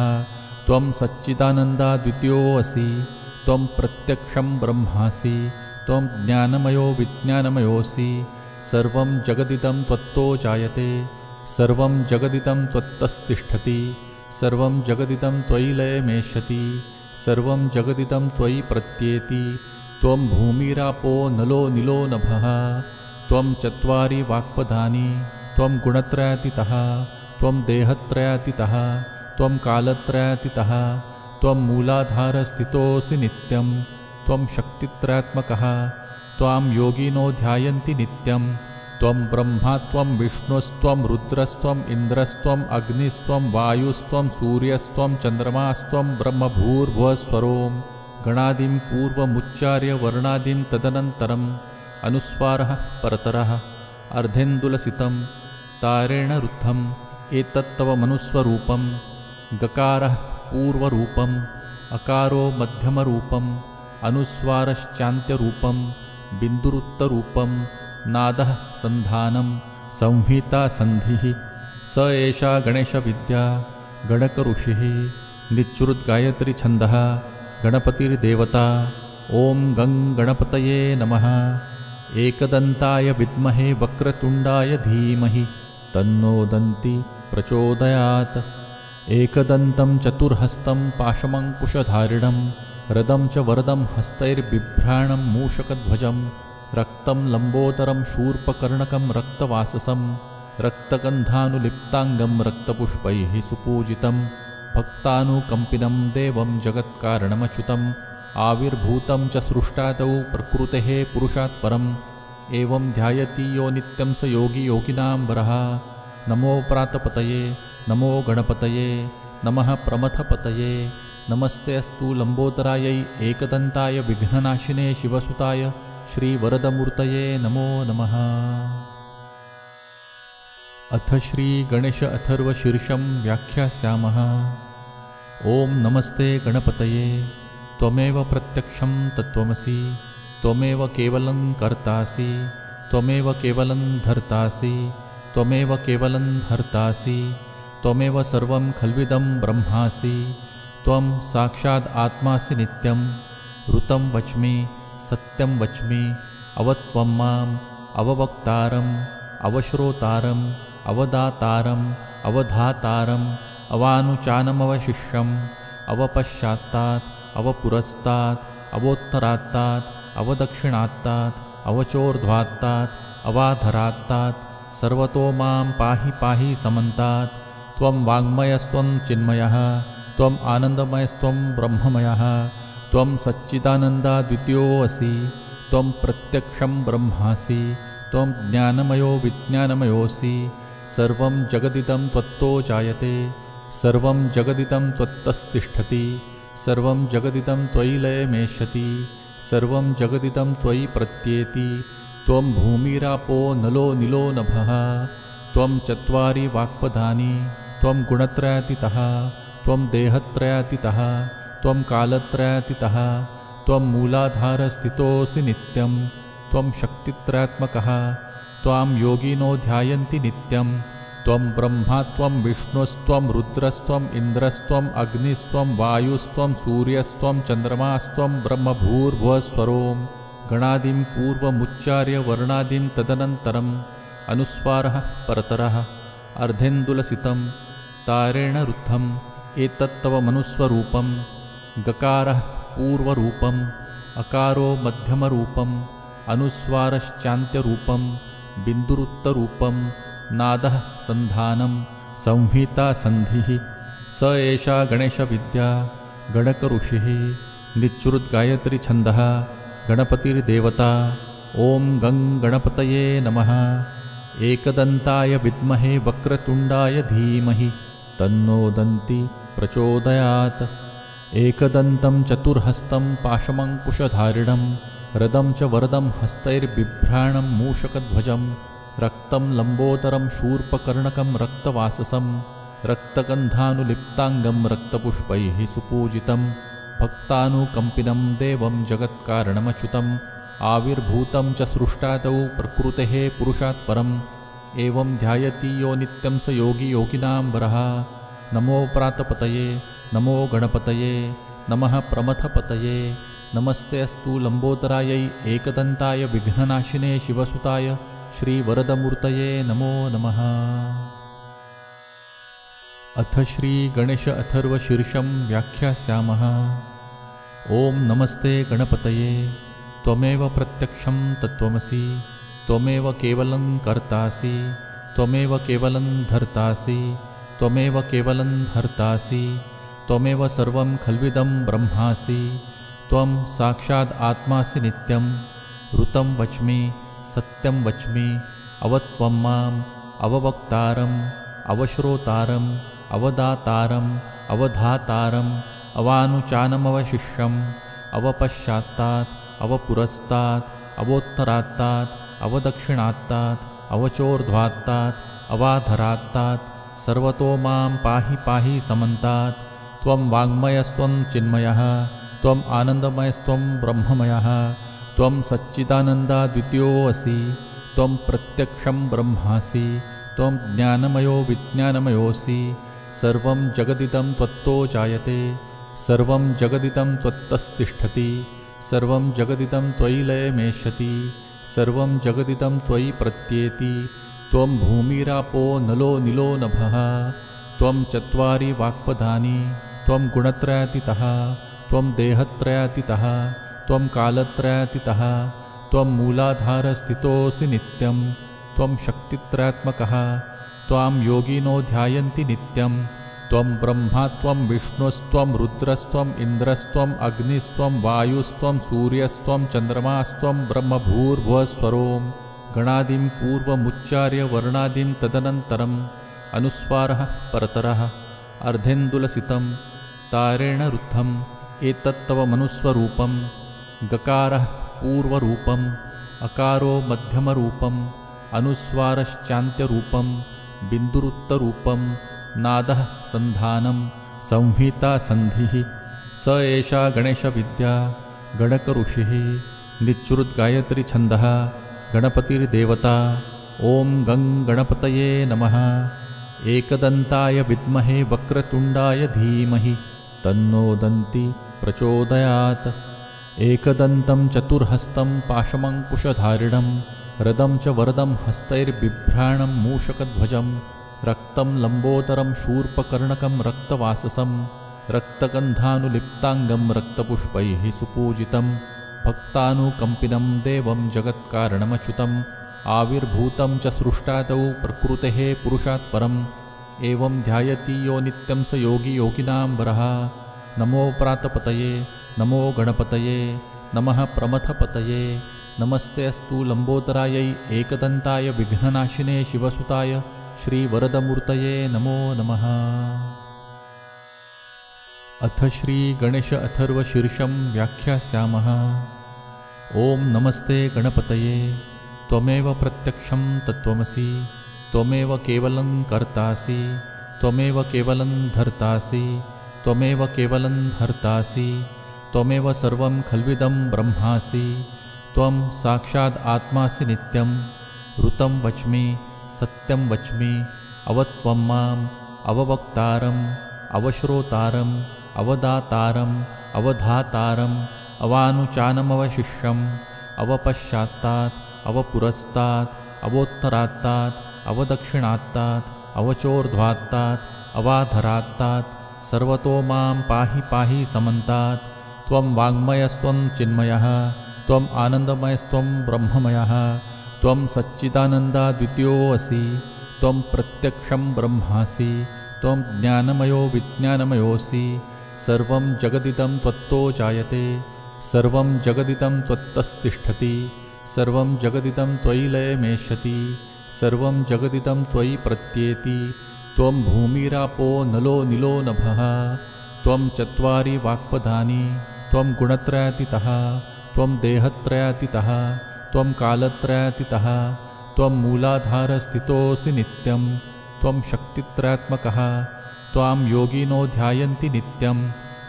त्वं सच्चिदानन्दाद्वितीयोऽसि त्वं प्रत्यक्षं ब्रह्मासि त्वं ज्ञानमयो विज्ञानमयोऽसि सर्वं जगदिदं त्वत्तो जायते सर्वं जगदिदं त्वत्तस्तिष्ठति सर्वं जगदिदं त्वयि लयमेष्यति सर्वं जगदिदं त्वयि प्रत्येति त्वं भूमिरापो नलो निलो नभः त्वं चत्वारि वाक्पदानि त्वं गुणत्रयातीतः त्वं देहत्रयातीतः त्वं कालत्रयातीतः त्वं मूलाधारस्थितोऽसि नित्यं त्वं शक्तित्रयात्मकः त्वां योगिनो ध्यायन्ति नित्यं त्वं ब्रह्मा त्वं विष्णुस्त्वं रुद्रस्त्वम् इन्द्रस्त्वम् अग्निस्त्वं वायुस्त्वं सूर्यस्त्वं चन्द्रमास्त्वं ब्रह्मभूर्भुवस्वरों गणादिं पूर्वमुच्चार्य वर्णादिं तदनन्तरम् अनुस्वारः परतरः अर्धेन्दुलसितं तारेण रुद्धम् एतत्तव मनुस्वरूपं गकारः पूर्वरूपम् अकारो मध्यमरूपम् अनुस्वारश्चान्त्यरूपं बिन्दुरुत्तरूपं नादः सन्धानं संहिता सन्धिः स एषा गणेशविद्या गणकऋषिः निच्चुरुद्गायत्री छन्दः गणपतिर्देवता ॐ गं गणपतये नमः। एकदन्ताय विद्महे वक्रतुण्डाय धीमहि तन्नो दन्ति प्रचोदयात्। एकदन्तं चतुर्हस्तं पाशमङ्कुशधारिणं रदं च वरदं हस्तैर्बिभ्राणं मूषकध्वजं रक्तं लम्बोदरं शूर्पकर्णकं रक्तवाससं रक्तगन्धानुलिप्ताङ्गं रक्तपुष्पैः सुपूजितं भक्तानुकम्पिनं देवं जगत्कारणमच्युतम् आविर्भूतं च सृष्टादौ प्रकृतेः पुरुषात् परम् एवं ध्यायति यो नित्यं स योगी योगिनां वरः। नमो व्रातपतये नमो गणपतये नमः प्रमथपतये नमस्ते अस्तु लम्बोदरायै एकदन्ताय विघ्ननाशिने शिवसुताय श्रीवरदमूर्तये नमो नमः। अथ श्रीगणेश अथर्वशीर्षं व्याख्यास्यामः। ॐ नमस्ते गणपतये त्वमेव प्रत्यक्षं तत्त्वमसि त्वमेव केवलं कर्तासि त्वमेव केवलं धर्तासि त्वमेव केवलं हर्तासि त्वमेव सर्वं खल्विदं ब्रह्मासि त्वं साक्षात् आत्मासि नित्यं ऋतं वच्मि सत्यं वच्मि अवत्वं माम् अववक्तारम् अवश्रोतारम् अवदातारम् अवधातारम् अवानुचानमवशिष्यम् अवपश्चात्तात् अवपुरस्तात् अवोत्तरात्तात् अवदक्षिणात्तात् अवचोर्ध्वात्तात् अवाधरात्तात् सर्वतो मां पाहि पाहि समन्तात्। त्वं वाङ्मयस्त्वं चिन्मयः त्वम् आनन्दमयस्त्वं ब्रह्ममयः त्वं सच्चिदानन्दाद्वितीयोऽसि त्वं प्रत्यक्षं ब्रह्मासि त्वं ज्ञानमयो विज्ञानमयोऽसि सर्वं जगदिदं त्वत्तो जायते सर्वं जगदिदं त्वत्तस्तिष्ठति सर्वं जगदिदं त्वयि लयमेष्यति सर्वं जगदिदं त्वयि प्रत्येति। त्वं भूमिरापो नलो निलो नभः त्वं चत्वारि वाक्पदानि त्वं गुणत्रयातीतः त्वं देहत्रयातीतः त्वं कालत्रयातीतः त्वं मूलाधारस्थितोऽसि नित्यं त्वं शक्तित्रयात्मकः त्वां योगिनो ध्यायन्ति नित्यं त्वं ब्रह्मा त्वं विष्णुस्त्वं रुद्रस्त्वम् इन्द्रस्त्वम् अग्निस्त्वं वायुस्त्वं सूर्यस्त्वं चन्द्रमास्त्वं ब्रह्मभूर्भुवस्वरों गणादिं पूर्वमुच्चार्य वर्णादिं तदनन्तरम् अनुस्वारः परतरः अर्धेन्दुलसितं तारेण रुद्धम् एतत्तव मनुस्वरूपं गकारः पूर्वरूपम् अकारो मध्यमरूपम् अनुस्वारश्चान्त्यरूपं बिन्दुरुत्तरूपं नादः सन्धानं संहिता सन्धिः स एषा गणेशविद्या गणकऋषिः निच्चुरुद्गायत्री छन्दः गणपतिर्देवता ॐ गं गणपतये नमः। एकदन्ताय विद्महे वक्रतुण्डाय धीमहि तन्नो दन्ति प्रचोदयात्। एकदन्तं चतुर्हस्तं पाशमङ्कुशधारिणं रदं च वरदं हस्तैर्बिभ्राणं मूषकध्वजं रक्तं लम्बोदरं शूर्पकर्णकं रक्तवाससं रक्तगन्धानुलिप्ताङ्गं रक्तपुष्पैः सुपूजितं भक्तानुकम्पिनं देवं जगत्कारणमच्युतम् आविर्भूतं च सृष्टादौ प्रकृतेः पुरुषात् परम् एवं ध्यायति यो नित्यं स योगी योगिनां वरः। नमो व्रातपतये नमो गणपतये नमः प्रमथपतये नमस्ते अस्तु लम्बोदरायै एकदन्ताय विघ्ननाशिने शिवसुताय श्रीवरदमूर्तये नमो नमः। अथ श्रीगणेश अथर्वशीर्षं व्याख्यास्यामः। ॐ नमस्ते गणपतये त्वमेव प्रत्यक्षं तत्त्वमसि त्वमेव केवलं कर्तासि त्वमेव केवलं धर्तासि त्वमेव केवलं हर्तासि त्वमेव सर्वं खल्विदं ब्रह्मासि त्वं साक्षात् आत्मासि नित्यं ऋतं वच्मि सत्यं वच्मि अवत्वं माम् अववक्तारम् अवश्रोतारम् अवदातारम् अवधातारम् अवानुचानमवशिष्यम् अवपश्चात्तात् अवपुरस्तात् अवोत्तरात्तात् अवदक्षिणात्तात् अवचोर्ध्वात्तात् अवाधरात्तात् सर्वतो मां पाहि पाहि समन्तात्। त्वं वाङ्मयस्त्वं चिन्मयः त्वम् आनन्दमयस्त्वं ब्रह्ममयः त्वं सच्चिदानन्दाद्वितीयोऽसि त्वं प्रत्यक्षं ब्रह्मासि त्वं ज्ञानमयो विज्ञानमयोऽसि। सर्वं जगदिदं त्वत्तो जायते सर्वं जगदिदं त्वत्तस्तिष्ठति सर्वं जगदिदं त्वयि लयमेष्यति सर्वं जगदिदं त्वयि प्रत्येति। त्वं भूमिरापो नलो निलो नभः त्वं चत्वारि वाक्पदानि त्वं गुणत्रयातीतः त्वं देहत्रयातीतः त्वं कालत्रयातीतः त्वं मूलाधारस्थितोऽसि नित्यं त्वं शक्तित्रयात्मकः त्वां योगिनो ध्यायन्ति नित्यं। त्वं ब्रह्मा त्वं विष्णुस्त्वं रुद्रस्त्वम् इन्द्रस्त्वम् अग्निस्त्वं वायुस्त्वं सूर्यस्त्वं चन्द्रमास्त्वं ब्रह्मभूर्भुवस्वरों गणादिं पूर्वमुच्चार्य वर्णादिं तदनन्तरम् अनुस्वारः परतरः अर्धेन्दुलसितं तारेण रुद्धम् एतत्तव मनुस्वरूपं। गकारः पूर्वरूपम् अकारो मध्यमरूपम् अनुस्वारश्चान्त्यरूपं बिन्दुरुत्तरूपं नादः सन्धानं संहिता सन्धिः। स एषा गणेशविद्या गणकऋषिः निच्चुरुद्गायत्रीछन्दः गणपतिर्देवता। ॐ गं गणपतये नमः। एकदन्ताय विद्महे वक्रतुण्डाय धीमहि तन्नो दन्ति प्रचोदयात्। एकदन्तं चतुर्हस्तं पाशमङ्कुशधारिणं रदं च वरदं हस्तैर्बिभ्राणं मूषकध्वजं रक्तं लम्बोदरं शूर्पकर्णकं रक्तवाससं रक्तगन्धानुलिप्ताङ्गं रक्तपुष्पैः सुपूजितं भक्तानुकम्पिनं देवं जगत्कारणमच्युतम् आविर्भूतं च सृष्टादौ प्रकृतेः पुरुषात् परम् एवं ध्यायति यो नित्यं स योगी योगिनां वरः। नमो व्रातपतये नमो गणपतये नमः प्रमथपतये नमस्ते अस्तु लम्बोदरायै एकदन्ताय विघ्ननाशिने शिवसुताय श्रीवरदमूर्तये नमो नमः। अथ श्रीगणेश अथर्वशीर्षं व्याख्यास्यामः। ॐ नमस्ते गणपतये त्वमेव प्रत्यक्षं तत्त्वमसि त्वमेव केवलं कर्तासि त्वमेव केवलं धर्तासि त्वमेव केवलं हर्तासि त्वमेव सर्वं खल्विदं ब्रह्मासि। त्वं साक्षात् आत्मासि नित्यं ऋतं वच्मि सत्यं वच्मि अवत्वं माम् अववक्तारम् अवश्रोतारम् अवदातारम् अवधातारम् अवानुचानमवशिष्यम् अवपश्चात्तात् अवपुरस्तात् अवोत्तरात्तात् अवदक्षिणात्तात् अवचोर्ध्वात्तात् अवाधरात्तात् सर्वतो मां पाहि पाहि समन्तात्। त्वं वाङ्मयस्त्वं चिन्मयः त्वम् आनन्दमयस्त्वं ब्रह्ममयः त्वं सच्चिदानन्दाद्वितीयोऽसि त्वं प्रत्यक्षं ब्रह्मासि त्वं ज्ञानमयो विज्ञानमयोऽसि। सर्वं जगदिदं त्वत्तो जायते सर्वं जगदिदं त्वत्तस्तिष्ठति सर्वं जगदिदं त्वयि लयमेष्यति सर्वं जगदिदं त्वयि प्रत्येति। त्वं भूमिरापो नलो निलो नभः त्वं चत्वारि वाक्पदानि त्वं गुणत्रयातीतः त्वं देहत्रयातीतः त्वं कालत्रयातीतः त्वं मूलाधारस्थितोऽसि नित्यं त्वं शक्तित्रयात्मकः त्वां योगिनो ध्यायन्ति नित्यं।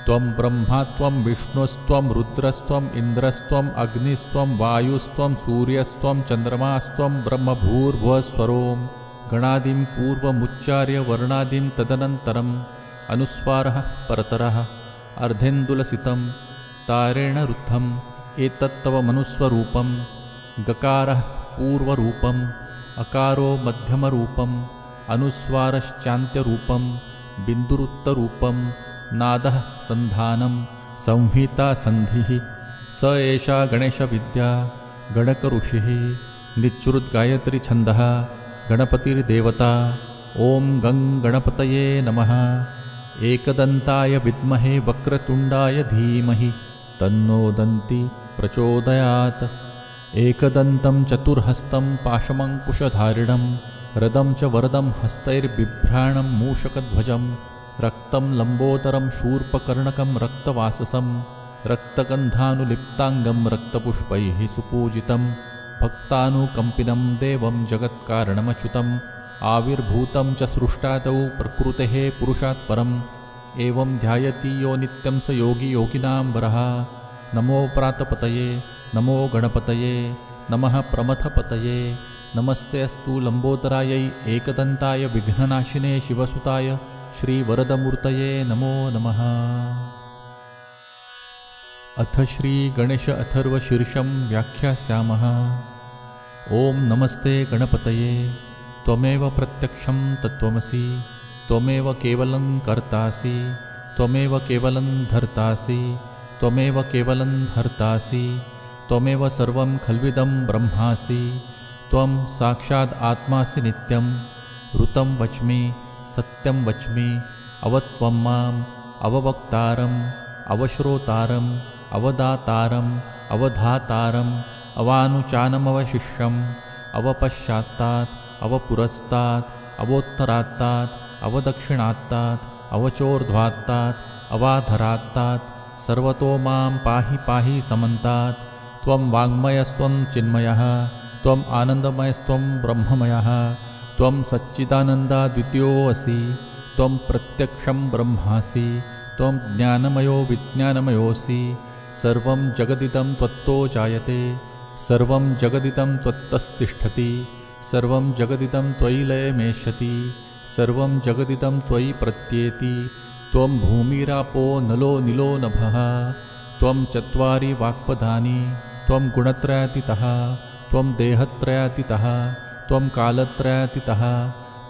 त्वं ब्रह्मा त्वं विष्णुस्त्वं रुद्रस्त्वम् इन्द्रस्त्वम् अग्निस्त्वं वायुस्त्वं सूर्यस्त्वं चन्द्रमास्त्वं ब्रह्मभूर्भुवस्वरों गणादिं पूर्वमुच्चार्य वर्णादिं तदनन्तरम् अनुस्वारः परतरः अर्धेन्दुलसितं तारेण रुद्धम् एतत्तव मनुस्वरूपं। गकारः पूर्वरूपम् अकारो मध्यमरूपम् अनुस्वारश्चान्त्यरूपं बिन्दुरुत्तरूपं नादः सन्धानं संहिता सन्धिः। स एषा गणेशविद्या गणकऋषिः निच्चुरुद्गायत्रीछन्दः गणपतिर्देवता। ॐ गं गणपतये नमः। एकदन्ताय विद्महे वक्रतुण्डाय धीमहि तन्नो दन्ति प्रचोदयात्। एकदन्तं चतुर्हस्तं पाशमङ्कुशधारिणं रदं च वरदं हस्तैर्बिभ्राणं मूषकध्वजं रक्तं लम्बोदरं शूर्पकर्णकं रक्तवाससं रक्तगन्धानुलिप्ताङ्गं रक्तपुष्पैः सुपूजितं भक्तानुकम्पिनं देवं जगत्कारणमच्युतम् आविर्भूतं च सृष्टादौ प्रकृतेः पुरुषात् परम् एवं ध्यायति यो नित्यं स योगी योगिनां वरः। नमो व्रातपतये नमो गणपतये नमः प्रमथपतये नमस्ते अस्तु लम्बोदरायै एकदन्ताय विघ्ननाशिने शिवसुताय श्रीवरदमूर्तये नमो नमः। अथ श्रीगणेश अथर्वशीर्षं व्याख्यास्यामः। ॐ नमस्ते गणपतये त्वमेव प्रत्यक्षं तत्त्वमसि त्वमेव केवलं कर्तासि त्वमेव केवलं धर्तासि त्वमेव केवलं हर्तासि त्वमेव सर्वं खल्विदं ब्रह्मासि त्वं साक्षात् आत्मासि नित्यं ऋतं वच्मि सत्यं वच्मि अवत्वं माम् अववक्तारम् अवश्रोतारम् अवदातारम् अवधातारम् अवानुचानमवशिष्यम् अवपश्चात्तात् अवपुरस्तात् अवोत्तरात्तात् अवदक्षिणात्तात् अवचोर्ध्वात्तात् अवाधरात्तात् सर्वतो मां पाहि पाहि समन्तात् त्वं वाङ्मयस्त्वं चिन्मयः त्वम् आनन्दमयस्त्वं ब्रह्ममयः त्वं सच्चिदानन्दाद्वितीयोऽसि त्वं प्रत्यक्षं ब्रह्मासि त्वं ज्ञानमयो विज्ञानमयोऽसि सर्वं जगदिदं त्वत्तो जायते सर्वं जगदिदं त्वत्तस्तिष्ठति सर्वं जगदिदं त्वयि लयमेष्यति सर्वं जगदिदं त्वयि प्रत्येति त्वं भूमिरापो नलो निलो नभः त्वं चत्वारि वाक्पदानि त्वं गुणत्रयातीतः त्वं देहत्रयातीतः त्वं कालत्रयातीतः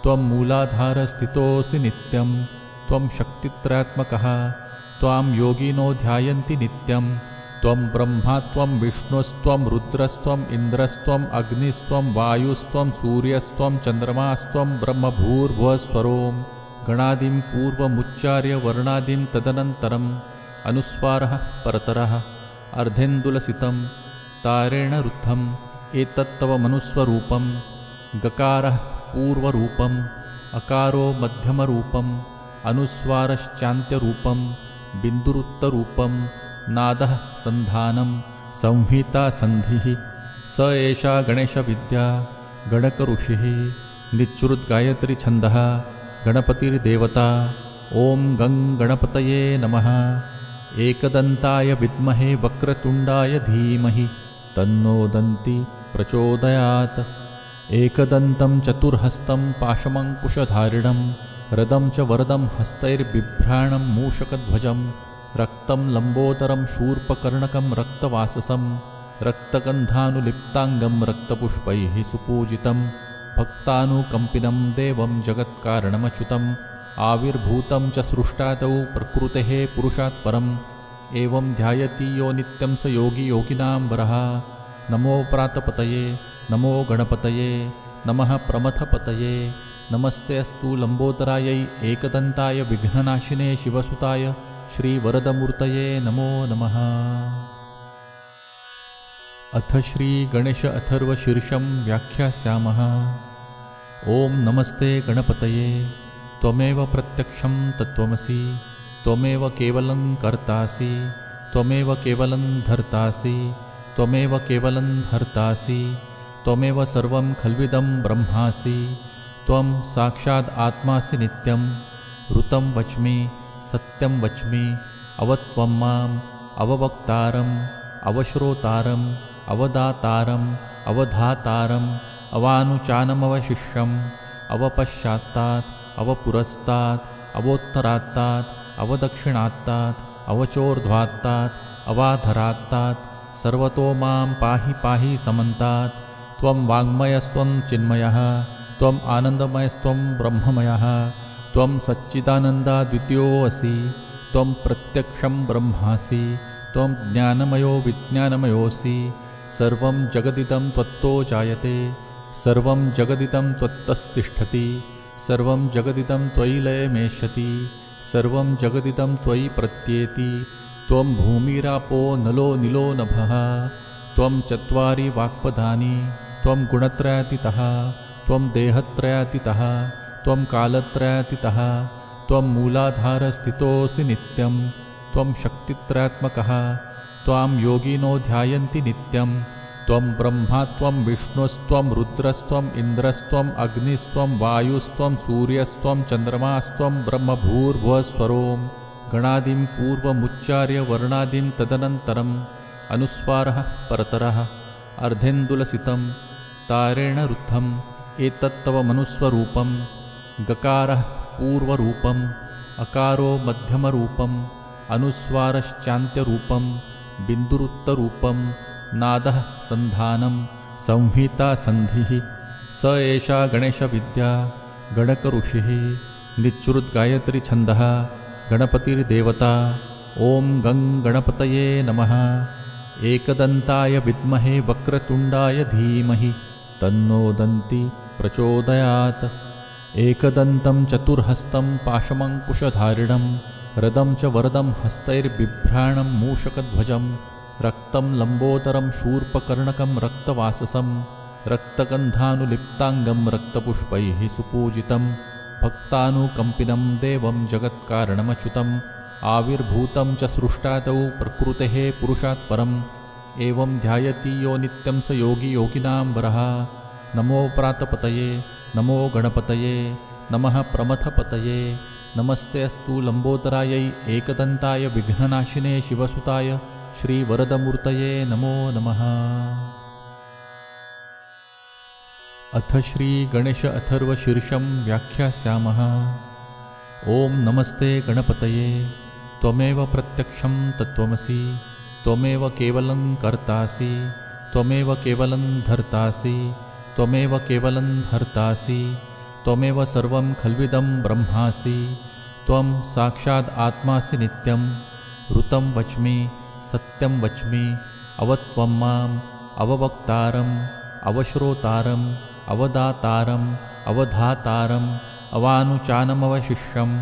त्वं मूलाधारस्थितोऽसि नित्यं त्वं शक्तित्रयात्मकः त्वां योगिनो ध्यायन्ति नित्यं त्वं ब्रह्मा त्वं विष्णुस्त्वं रुद्रस्त्वम् इन्द्रस्त्वम् अग्निस्त्वं वायुस्त्वं सूर्यस्त्वं चन्द्रमास्त्वं ब्रह्मभूर्भुवस्वरों गणादिं पूर्वमुच्चार्य वर्णादिं तदनन्तरम् अनुस्वारः परतरः अर्धेन्दुलसितं तारेण रुद्धम् एतत्तव मनुस्वरूपं गकारः पूर्वरूपम् अकारो मध्यमरूपम् अनुस्वारश्चान्त्यरूपं बिन्दुरुत्तरूपं नादः सन्धानं संहिता सन्धिः स एषा गणेशविद्या गणकऋषिः निच्चुरुद्गायत्रीछन्दः गणपतिर्देवता ॐ गं गणपतये नमः। एकदन्ताय विद्महे वक्रतुण्डाय धीमहि तन्नो दन्ति प्रचोदयात्। एकदन्तं चतुर्हस्तं पाशमङ्कुशधारिणं रदं च वरदं हस्तैर्बिभ्राणं मूषकध्वजं रक्तं लम्बोदरं शूर्पकर्णकं रक्तवाससं रक्तगन्धानुलिप्ताङ्गं रक्तपुष्पैः सुपूजितं भक्तानुकम्पिनं देवं जगत्कारणमच्युतम् आविर्भूतं च सृष्टादौ प्रकृतेः पुरुषात् परम् एवं ध्यायति यो नित्यं स योगी योगिनां वरः। नमो व्रातपतये नमो गणपतये नमः प्रमथपतये नमस्ते अस्तु लम्बोदरायै एकदन्ताय विघ्ननाशिने शिवसुताय श्रीवरदमूर्तये नमो नमः। अथ श्रीगणेश अथर्वशीर्षं व्याख्यास्यामः। ॐ नमस्ते गणपतये त्वमेव प्रत्यक्षं तत्त्वमसि त्वमेव केवलं कर्तासि त्वमेव केवलं धर्तासि त्वमेव केवलं हर्तासि त्वमेव सर्वं खल्विदं ब्रह्मासि त्वं साक्षात् आत्मासि नित्यं ऋतं वच्मि सत्यं वच्मि अवत्वं माम् अववक्तारम् अवश्रोतारम् अवदातारम् अवधातारम् अवानुचानमवशिष्यम् अवपश्चात्तात् अवपुरस्तात् अवोत्तरात्तात् अवदक्षिणात्तात् अवचोर्ध्वात्तात् अवाधरात्तात् सर्वतो मां पाहि पाहि समन्तात् त्वं वाङ्मयस्त्वं चिन्मयः त्वम् आनन्दमयस्त्वं ब्रह्ममयः त्वं सच्चिदानन्दाद्वितीयोऽसि त्वं प्रत्यक्षं ब्रह्मासि त्वं ज्ञानमयो विज्ञानमयोऽसि सर्वं जगदिदं त्वत्तो जायते सर्वं जगदिदं त्वत्तस्तिष्ठति सर्वं जगदिदं त्वयि लयमेष्यति सर्वं जगदिदं त्वयि प्रत्येति त्वं भूमिरापो नलो निलो नभः त्वं चत्वारि वाक्पदानि त्वं गुणत्रयातीतः त्वं देहत्रयातीतः त्वं कालत्रयातीतः त्वं मूलाधारस्थितोऽसि नित्यं त्वं शक्तित्रयात्मकः त्वां योगिनो ध्यायन्ति नित्यं त्वं ब्रह्मा त्वं विष्णुस्त्वं रुद्रस्त्वम् इन्द्रस्त्वम् अग्निस्त्वं वायुस्त्वं सूर्यस्त्वं चन्द्रमास्त्वं ब्रह्मभूर्भुवस्वरों गणादिं पूर्वमुच्चार्य वर्णादिं तदनन्तरम् अनुस्वारः परतरः अर्धेन्दुलसितं तारेण रुद्धम् एतत्तव मनुस्वरूपं गकारः पूर्वरूपम् अकारो मध्यमरूपम् अनुस्वारश्चान्त्यरूपं बिन्दुरुत्तरूपं नादः सन्धानं संहिता सन्धिः स एषा गणेशविद्या गणकऋषिः निच्चुरुद्गायत्री छन्दः गणपतिर्देवता ॐ गं गणपतये नमः। एकदन्ताय विद्महे वक्रतुण्डाय धीमहि तन्नो दन्ति प्रचोदयात्। एकदन्तं चतुर्हस्तं पाशमङ्कुशधारिणं रदं च वरदं हस्तैर्बिभ्राणं मूषकध्वजं रक्तं लम्बोदरं शूर्पकर्णकं रक्तवाससं रक्तगन्धानुलिप्ताङ्गं रक्तपुष्पैः सुपूजितं भक्तानुकम्पिनं देवं जगत्कारणमच्युतम् आविर्भूतं च सृष्टादौ प्रकृतेः पुरुषात् परम् एवं ध्यायति यो नित्यं स योगी योगिनां वरः। नमो प्रातपतये नमो गणपतये नमः प्रमथपतये नमस्ते अस्तु लम्बोदरायै एकदन्ताय विघ्ननाशिने शिवसुताय श्रीवरदमूर्तये नमो नमः। अथ श्रीगणेश अथर्वशीर्षं व्याख्यास्यामः। ॐ नमस्ते गणपतये त्वमेव प्रत्यक्षं तत्त्वमसि त्वमेव केवलं कर्तासि त्वमेव केवलं धर्तासि त्वमेव केवलं हर्तासि त्वमेव सर्वं खल्विदं ब्रह्मासि त्वं साक्षात् आत्मासि नित्यं ऋतं वच्मि सत्यं वच्मि अवत्वं माम् अववक्तारम् अवश्रोतारम् अवदातारम् अवधातारम् अवानुचानमवशिष्यम्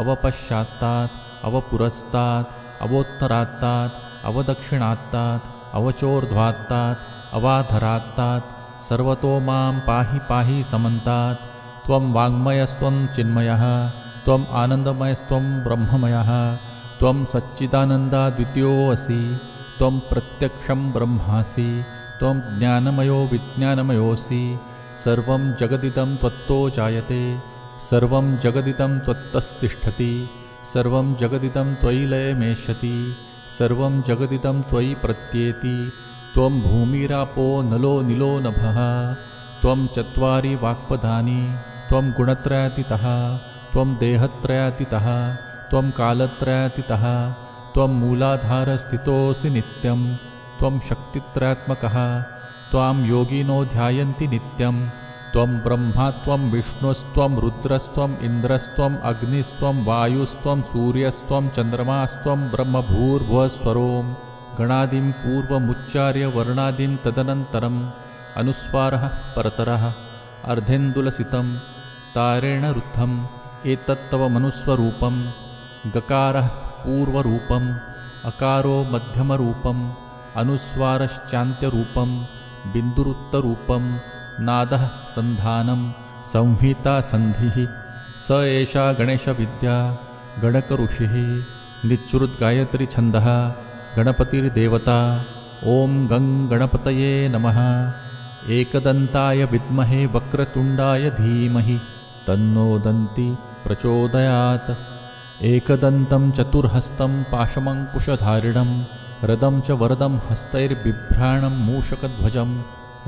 अवपश्चात्तात् अवपुरस्तात् अवोत्तरात्तात् अवदक्षिणात्तात् अवचोर्ध्वात्तात् अवाधरात्तात् सर्वतो मां पाहि पाहि समन्तात्। त्वं वाङ्मयस्त्वं चिन्मयः त्वम् आनन्दमयस्त्वं ब्रह्ममयः त्वं सच्चिदानन्दाद्वितीयोऽसि त्वं प्रत्यक्षं ब्रह्मासि त्वं ज्ञानमयो विज्ञानमयोऽसि सर्वं जगदिदं त्वत्तो जायते सर्वं जगदिदं त्वत्तस्तिष्ठति सर्वं जगदिदं त्वयि लयमेष्यति सर्वं जगदिदं त्वयि प्रत्येति त्वं भूमिरापो नलो निलो नभः त्वं चत्वारि वाक्पदानि त्वं गुणत्रयातीतः त्वं देहत्रयातीतः त्वं कालत्रयातीतः त्वं मूलाधारस्थितोऽसि नित्यं त्वं शक्तित्रयात्मकः त्वां योगिनो ध्यायन्ति नित्यं त्वं ब्रह्मा त्वं विष्णुस्त्वं रुद्रस्त्वम् इन्द्रस्त्वम् अग्निस्त्वं वायुस्त्वं सूर्यस्त्वं चन्द्रमास्त्वं ब्रह्मभूर्भुवस्वरों गणादिं पूर्वमुच्चार्य वर्णादिं तदनन्तरम् अनुस्वारः परतरः अर्धेन्दुलसितं तारेण रुद्धम् एतत्तव मनुस्वरूपं गकारः पूर्वरूपम् अकारो मध्यमरूपम् अनुस्वारश्चान्त्यरूपं बिन्दुरुत्तरूपं नादः सन्धानं संहिता सन्धिः स एषा गणेशविद्या गणकऋषिः निच्चुरुद्गायत्री छन्दः गणपतिर्देवता ॐ गं गणपतये नमः। एकदन्ताय विद्महे वक्रतुण्डाय धीमहि तन्नो दन्ति प्रचोदयात्। एकदन्तं चतुर्हस्तं पाशमङ्कुशधारिणं रदं च वरदं हस्तैर्बिभ्राणं मूषकध्वजं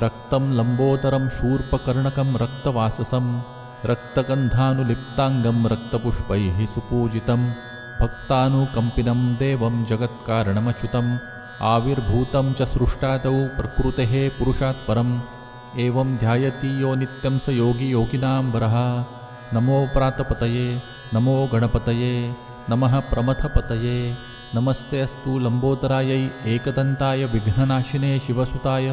रक्तं लम्बोदरं शूर्पकर्णकं रक्तवाससं रक्तगन्धानुलिप्ताङ्गं रक्तपुष्पैः सुपूजितं भक्तानुकम्पिनं देवं जगत्कारणमच्युतम् आविर्भूतं च सृष्टादौ प्रकृतेः पुरुषात् परम् एवं ध्यायति यो नित्यं स योगी योगिनां वरः। नमो प्रातपतये नमो गणपतये नमः प्रमथपतये नमस्ते अस्तु लम्बोदरायै एकदन्ताय विघ्ननाशिने शिवसुताय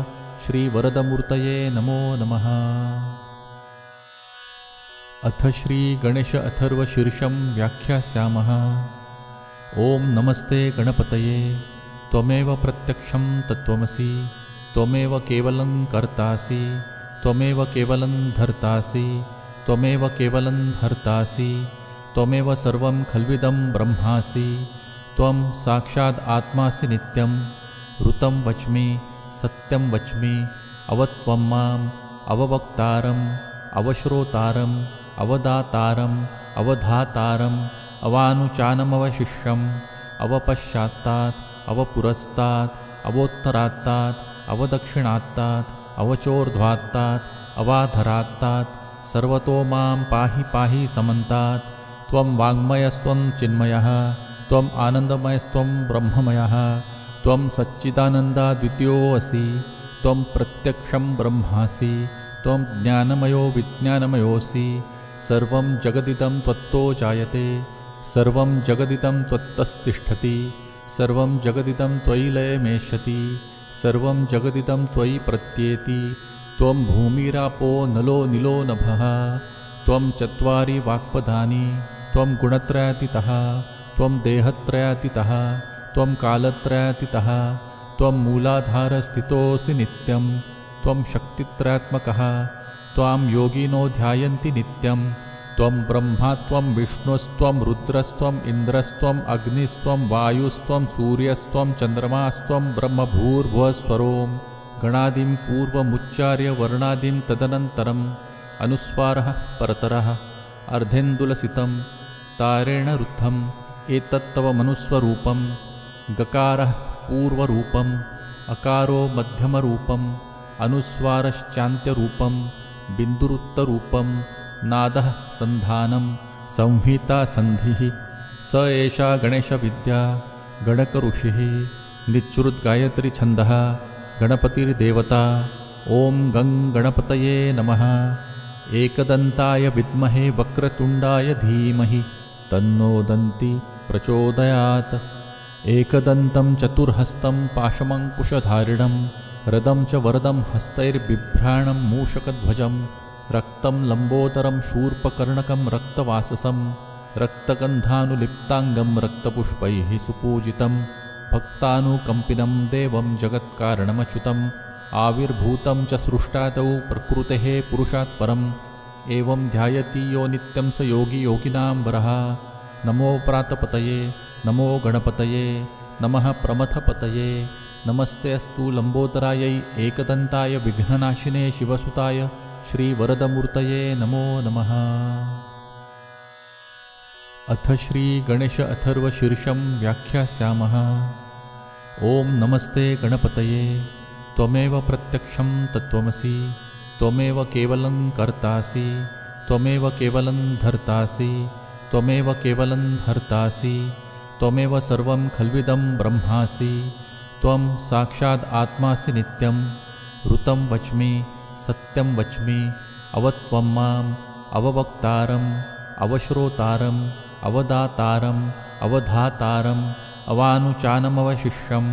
श्रीवरदमूर्तये नमो नमः। अथ श्रीगणेश अथर्वशीर्षं व्याख्यास्यामः। ॐ नमस्ते गणपतये त्वमेव प्रत्यक्षं तत्त्वमसि त्वमेव केवलं कर्तासि त्वमेव केवलं धर्तासि त्वमेव केवलं हर्तासि त्वमेव सर्वं खल्विदं ब्रह्मासि त्वं साक्षात् आत्मासि नित्यं ऋतं वच्मि सत्यं वच्मि अवत्वं माम् अववक्तारम् अवश्रोतारम् अवदातारम् अवधातारम् अवानुचानमवशिष्यम् अवपश्चात्तात् अवपुरस्तात् अवोत्तरात्तात् अवदक्षिणात्तात् अवचोर्ध्वात्तात् अवाधरात्तात् सर्वतो मां पाहि पाहि समन्तात्। त्वं वाङ्मयस्त्वं चिन्मयः त्वम् आनन्दमयस्त्वं ब्रह्ममयः त्वं सच्चिदानन्दाद्वितीयोऽसि त्वं प्रत्यक्षं ब्रह्मासि त्वं ज्ञानमयो विज्ञानमयोऽसि। सर्वं जगदिदं त्वत्तो जायते सर्वं जगदिदं त्वत्तस्तिष्ठति सर्वं जगदिदं त्वयि लयमेष्यति सर्वं जगदिदं त्वयि प्रत्येति। त्वं भूमिरापो नलो निलो नभः त्वं चत्वारि वाक्पदानि त्वं गुणत्रयातीतः त्वं देहत्रयातीतः त्वं कालत्रयातीतः त्वं मूलाधारस्थितोऽसि नित्यं त्वं शक्तित्रयात्मकः त्वां योगिनो ध्यायन्ति नित्यं। त्वं ब्रह्मा त्वं विष्णुस्त्वं रुद्रस्त्वम् इन्द्रस्त्वम् अग्निस्त्वं वायुस्त्वं सूर्यस्त्वं चन्द्रमास्त्वं ब्रह्मभूर्भुवस्वरों गणादिं पूर्वमुच्चार्य वर्णादिं तदनन्तरम् अनुस्वारः परतरः अर्धेन्दुलसितं तारेण रुद्धम् एतत्तव मनुस्वरूपं गकारः पूर्वरूपम् अकारो मध्यमरूपम् अनुस्वारश्चान्त्यरूपं बिन्दुरुत्तरूपं नादः सन्धानं संहिता सन्धिः। स एषा गणेशविद्या गणकऋषिः निच्चुरुद्गायत्रीछन्दः गणपतिर्देवता। ॐ गं गणपतये नमः। एकदन्ताय विद्महे वक्रतुण्डाय धीमहि तन्नो दन्ति प्रचोदयात्। एकदन्तं चतुर्हस्तं पाशमङ्कुशधारिणं रदं च वरदं हस्तैर्बिभ्राणं मूषकध्वजं रक्तं लम्बोदरं शूर्पकर्णकं रक्तवाससं रक्तगन्धानुलिप्ताङ्गं रक्तपुष्पैः सुपूजितं भक्तानुकम्पिनं देवं जगत्कारणमच्युतम् आविर्भूतं च सृष्टादौ प्रकृतेः पुरुषात् परम् एवं ध्यायति यो नित्यं स योगी योगिनां वरः। नमो व्रातपतये नमो गणपतये नमः प्रमथपतये नमस्ते अस्तु लम्बोदरायै एकदन्ताय विघ्ननाशिने शिवसुताय श्रीवरदमूर्तये नमो नमः। अथ श्रीगणेश अथर्वशीर्षं व्याख्यास्यामः। ॐ नमस्ते गणपतये त्वमेव प्रत्यक्षं तत्त्वमसि त्वमेव केवलं कर्तासि त्वमेव केवलं धर्तासि त्वमेव केवलं हर्तासि त्वमेव सर्वं खल्विदं ब्रह्मासि। त्वं साक्षात् आत्मासि नित्यं ऋतं वच्मि सत्यं वच्मि अवत्वं माम् अववक्तारम् अवश्रोतारम् अवदातारम् अवधातारम् अवानुचानमवशिष्यम्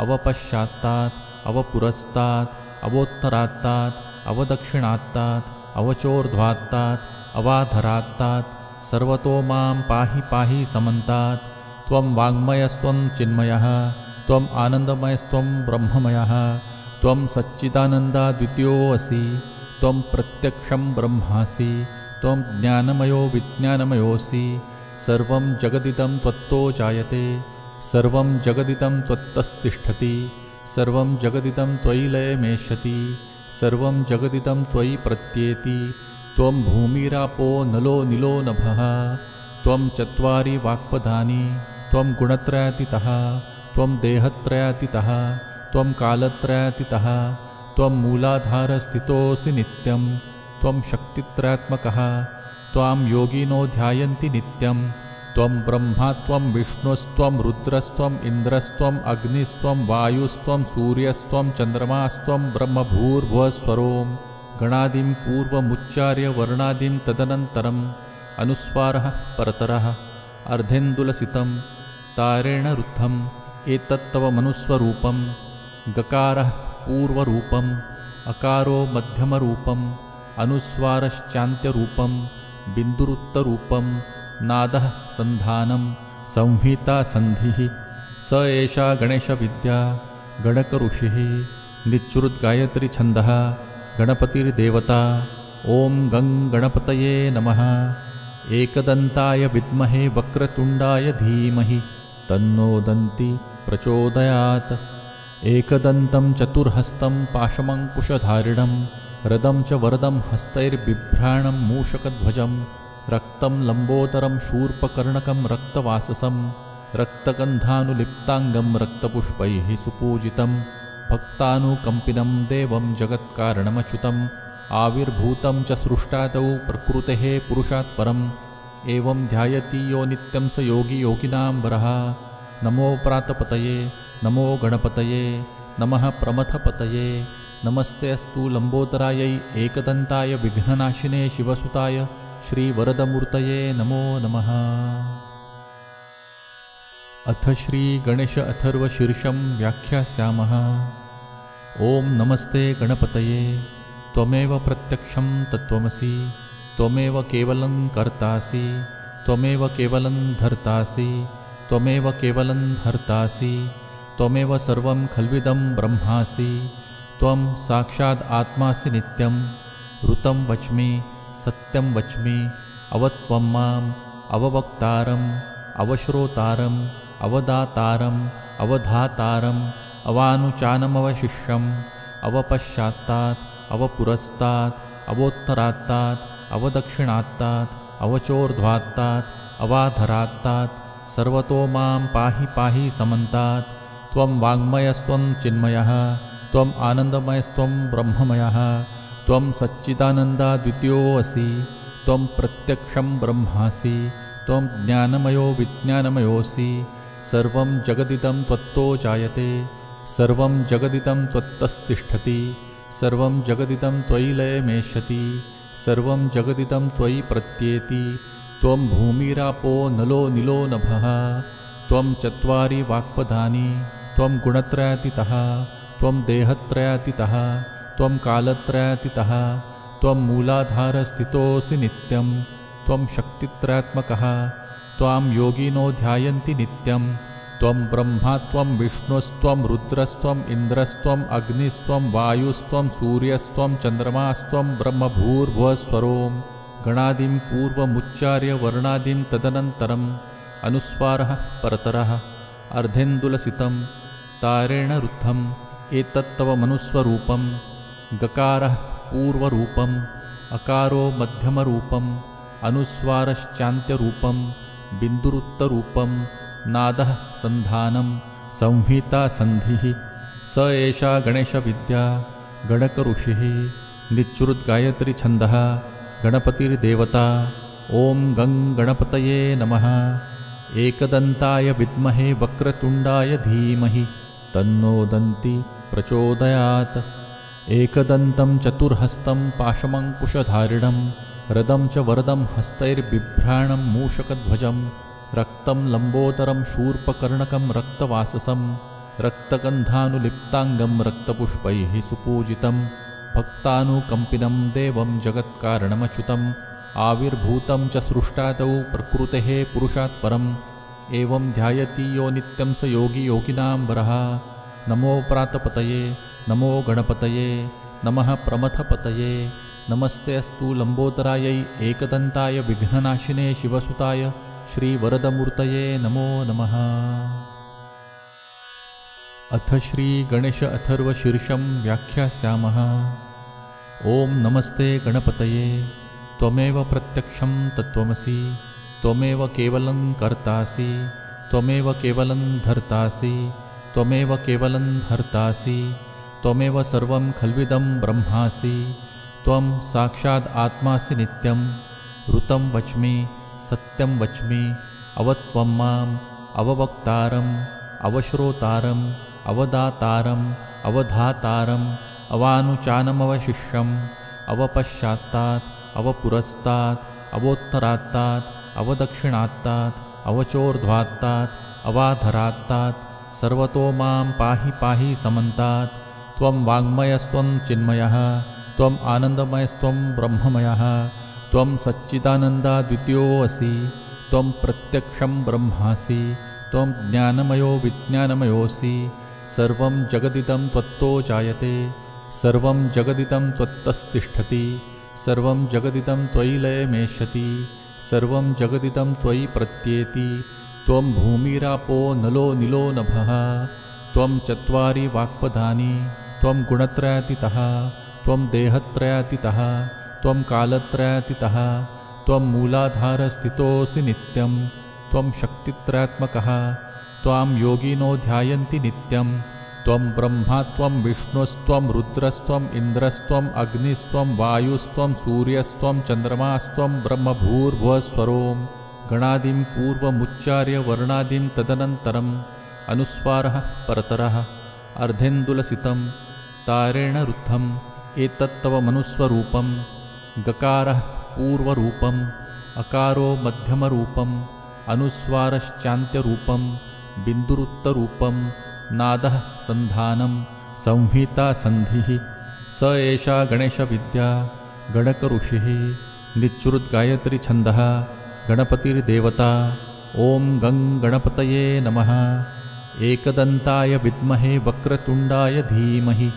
अवपश्चात्तात् अवपुरस्तात् अवोत्तरात्तात् अवदक्षिणात्तात् अवचोर्ध्वात्तात् अवाधरात्तात् सर्वतो मां पाहि पाहि समन्तात्। त्वं वाङ्मयस्त्वं चिन्मयः त्वम् आनन्दमयस्त्वं ब्रह्ममयः त्वं सच्चिदानन्दाद्वितीयोऽसि त्वं प्रत्यक्षं ब्रह्मासि त्वं ज्ञानमयो विज्ञानमयोऽसि। सर्वं जगदिदं त्वत्तो जायते सर्वं जगदिदं त्वत्तस्तिष्ठति सर्वं जगदिदं त्वयि लयमेष्यति सर्वं जगदिदं त्वयि प्रत्येति। त्वं भूमिरापो नलो निलो नभः त्वं चत्वारि वाक्पदानि त्वं गुणत्रयातीतः त्वं देहत्रयातीतः त्वं कालत्रयातीतः त्वं मूलाधारस्थितोऽसि नित्यं त्वं शक्तित्रयात्मकः त्वां योगिनो ध्यायन्ति नित्यं। त्वं ब्रह्मा त्वं विष्णुस्त्वं रुद्रस्त्वम् इन्द्रस्त्वम् अग्निस्त्वं वायुस्त्वं सूर्यस्त्वं चन्द्रमास्त्वं ब्रह्मभूर्भुवस्वरों गणादिं पूर्वमुच्चार्य वर्णादिं तदनन्तरम् अनुस्वारः परतरः अर्धेन्दुलसितं तारेण रुद्धम् एतत्तव मनुस्वरूपं गकारः पूर्वरूपम् अकारो मध्यमरूपम् अनुस्वारश्चान्त्यरूपं बिन्दुरुत्तरूपं नादः सन्धानं संहिता सन्धिः। स एषा गणेशविद्या गणकऋषिः निच्चुरुद्गायत्रीछन्दः गणपतिर्देवता। ॐ गं गणपतये नमः। एकदन्ताय विद्महे वक्रतुण्डाय धीमहि तन्नो दन्ति प्रचोदयात्। एकदन्तं चतुर्हस्तं पाशमङ्कुशधारिणं रदं च वरदं हस्तैर्बिभ्राणं मूषकध्वजं रक्तं लम्बोदरं शूर्पकर्णकं रक्तवाससं रक्तगन्धानुलिप्ताङ्गं रक्तपुष्पैः सुपूजितं भक्तानुकम्पिनं देवं जगत्कारणमच्युतम् आविर्भूतं च सृष्टादौ प्रकृतेः पुरुषात् परम् एवं ध्यायति यो नित्यं स योगी योगिनां वरः। नमो व्रातपतये नमो गणपतये नमः प्रमथपतये नमस्ते अस्तु लम्बोदरायै एकदन्ताय विघ्ननाशिने शिवसुताय श्रीवरदमूर्तये नमो नमः। अथ श्रीगणेश अथर्वशीर्षं व्याख्यास्यामः। ॐ नमस्ते गणपतये त्वमेव प्रत्यक्षं तत्त्वमसि त्वमेव केवलं कर्तासि त्वमेव केवलं धर्तासि त्वमेव केवलं हर्तासि त्वमेव सर्वं खल्विदं ब्रह्मासि त्वं साक्षात् आत्मासि नित्यं ऋतं वच्मि सत्यं वच्मि अवत्वं माम् अववक्तारम् अवश्रोतारम् अवदातारम् अवधातारम् अवानुचानमवशिष्यम् अवपश्चात्तात् अवपुरस्तात् अवोत्तरात्तात् अवदक्षिणात्तात् अवचोर्ध्वात्तात् अवाधरात्तात् सर्वतो मां पाहि पाहि समन्तात्। त्वं वाङ्मयस्त्वं चिन्मयः त्वम् आनन्दमयस्त्वं ब्रह्ममयः त्वं सच्चिदानन्दाद्वितीयोऽसि त्वं प्रत्यक्षं ब्रह्मासि त्वं ज्ञानमयो विज्ञानमयोऽसि सर्वं जगदिदं त्वत्तो जायते सर्वं जगदिदं त्वत्तस्तिष्ठति सर्वं जगदिदं त्वयि लयमेष्यति सर्वं जगदिदं त्वयि प्रत्येति त्वं भूमिरापो नलो निलो नभः त्वं चत्वारि वाक्पदानि त्वं गुणत्रयातीतः त्वं देहत्रयातीतः त्वं कालत्रयातीतः त्वं मूलाधारस्थितोऽसि नित्यं त्वं शक्तित्रयात्मकः त्वां योगिनो ध्यायन्ति नित्यं त्वं ब्रह्मा त्वं विष्णुस्त्वं रुद्रस्त्वम् इन्द्रस्त्वम् अग्निस्त्वं वायुस्त्वं सूर्यस्त्वं चन्द्रमास्त्वं ब्रह्मभूर्भुवस्वरों गणादिं पूर्वमुच्चार्य वर्णादिं तदनन्तरम् अनुस्वारः परतरः अर्धेन्दुलसितं तारेण रुद्धम् एतत्तव मनुस्वरूपं गकारः पूर्वरूपम् अकारो मध्यमरूपम् अनुस्वारश्चान्त्यरूपं बिन्दुरुत्तरूपं नादः सन्धानं संहिता सन्धिः स एषा गणेशविद्या गणकऋषिः निच्चुरुद्गायत्रीछन्दः गणपतिर्देवता ॐ गं गणपतये नमः। एकदन्ताय विद्महे वक्रतुण्डाय धीमहि तन्नो दन्ति प्रचोदयात्। एकदन्तं चतुर्हस्तं पाशमङ्कुशधारिणं रदं च वरदं हस्तैर्बिभ्राणं मूषकध्वजं रक्तं लम्बोदरं शूर्पकर्णकं रक्तवाससं रक्तगन्धानुलिप्ताङ्गं रक्तपुष्पैः सुपूजितं भक्तानुकम्पिनं देवं जगत्कारणमच्युतम् आविर्भूतं च सृष्टादौ प्रकृतेः पुरुषात् परम् एवं ध्यायति यो नित्यं स योगी योगिनां वरः। नमो व्रातपतये नमो गणपतये नमः प्रमथपतये नमस्ते अस्तु लम्बोदरायै एकदन्ताय विघ्ननाशिने शिवसुताय श्रीवरदमूर्तये नमो नमः। अथ श्रीगणेश अथर्वशीर्षं व्याख्यास्यामः। ॐ नमस्ते गणपतये त्वमेव प्रत्यक्षं तत्त्वमसि त्वमेव केवलं कर्तासि त्वमेव केवलं धर्तासि त्वमेव केवलं हर्तासि त्वमेव सर्वं खल्विदं ब्रह्मासि त्वं साक्षात् आत्मासि नित्यं ऋतं वच्मि सत्यं वच्मि अवत्वं माम् अववक्तारम् अवश्रोतारम् अवदातारम् अवधातारम् अवानुचानमवशिष्यम् अवपश्चात्तात् अवपुरस्तात् अवोत्तरात्तात् अवदक्षिणात्तात् अवचोर्ध्वात्तात् अवाधरात्तात् सर्वतो मां पाहि पाहि समन्तात्। त्वं वाङ्मयस्त्वं चिन्मयः त्वम् आनन्दमयस्त्वं ब्रह्ममयः त्वं सच्चिदानन्दाद्वितीयोऽसि त्वं प्रत्यक्षं ब्रह्मासि त्वं ज्ञानमयो विज्ञानमयोऽसि सर्वं जगदिदं त्वत्तो जायते सर्वं जगदिदं त्वत्तस्तिष्ठति सर्वं जगदिदं त्वयि लयमेष्यति सर्वं जगदिदं त्वयि प्रत्येति त्वं भूमिरापो नलो निलो नभः त्वं चत्वारि वाक्पदानि त्वं गुणत्रयातीतः त्वं देहत्रयातीतः त्वं कालत्रयातीतः त्वं मूलाधारस्थितोऽसि नित्यं त्वं शक्तित्रयात्मकः त्वां योगिनो ध्यायन्ति नित्यं त्वं ब्रह्मा त्वं विष्णुस्त्वं रुद्रस्त्वम् इन्द्रस्त्वम् अग्निस्त्वं वायुस्त्वं सूर्यस्त्वं चन्द्रमास्त्वं ब्रह्मभूर्भुवस्वरों गणादिं पूर्वमुच्चार्य वर्णादिं तदनन्तरम् अनुस्वारः परतरः अर्धेन्दुलसितं तारेण रुद्धम् एतत्तव मनुस्वरूपं गकारः पूर्वरूपम् अकारो मध्यमरूपम् अनुस्वारश्चान्त्यरूपं बिन्दुरुत्तरूपं नादः सन्धानं संहिता सन्धिः स एषा गणेशविद्या गणकऋषिः निच्चुरुद्गायत्री छन्दः गणपतिर्देवता ॐ गं गणपतये नमः। एकदन्ताय विद्महे वक्रतुण्डाय धीमहि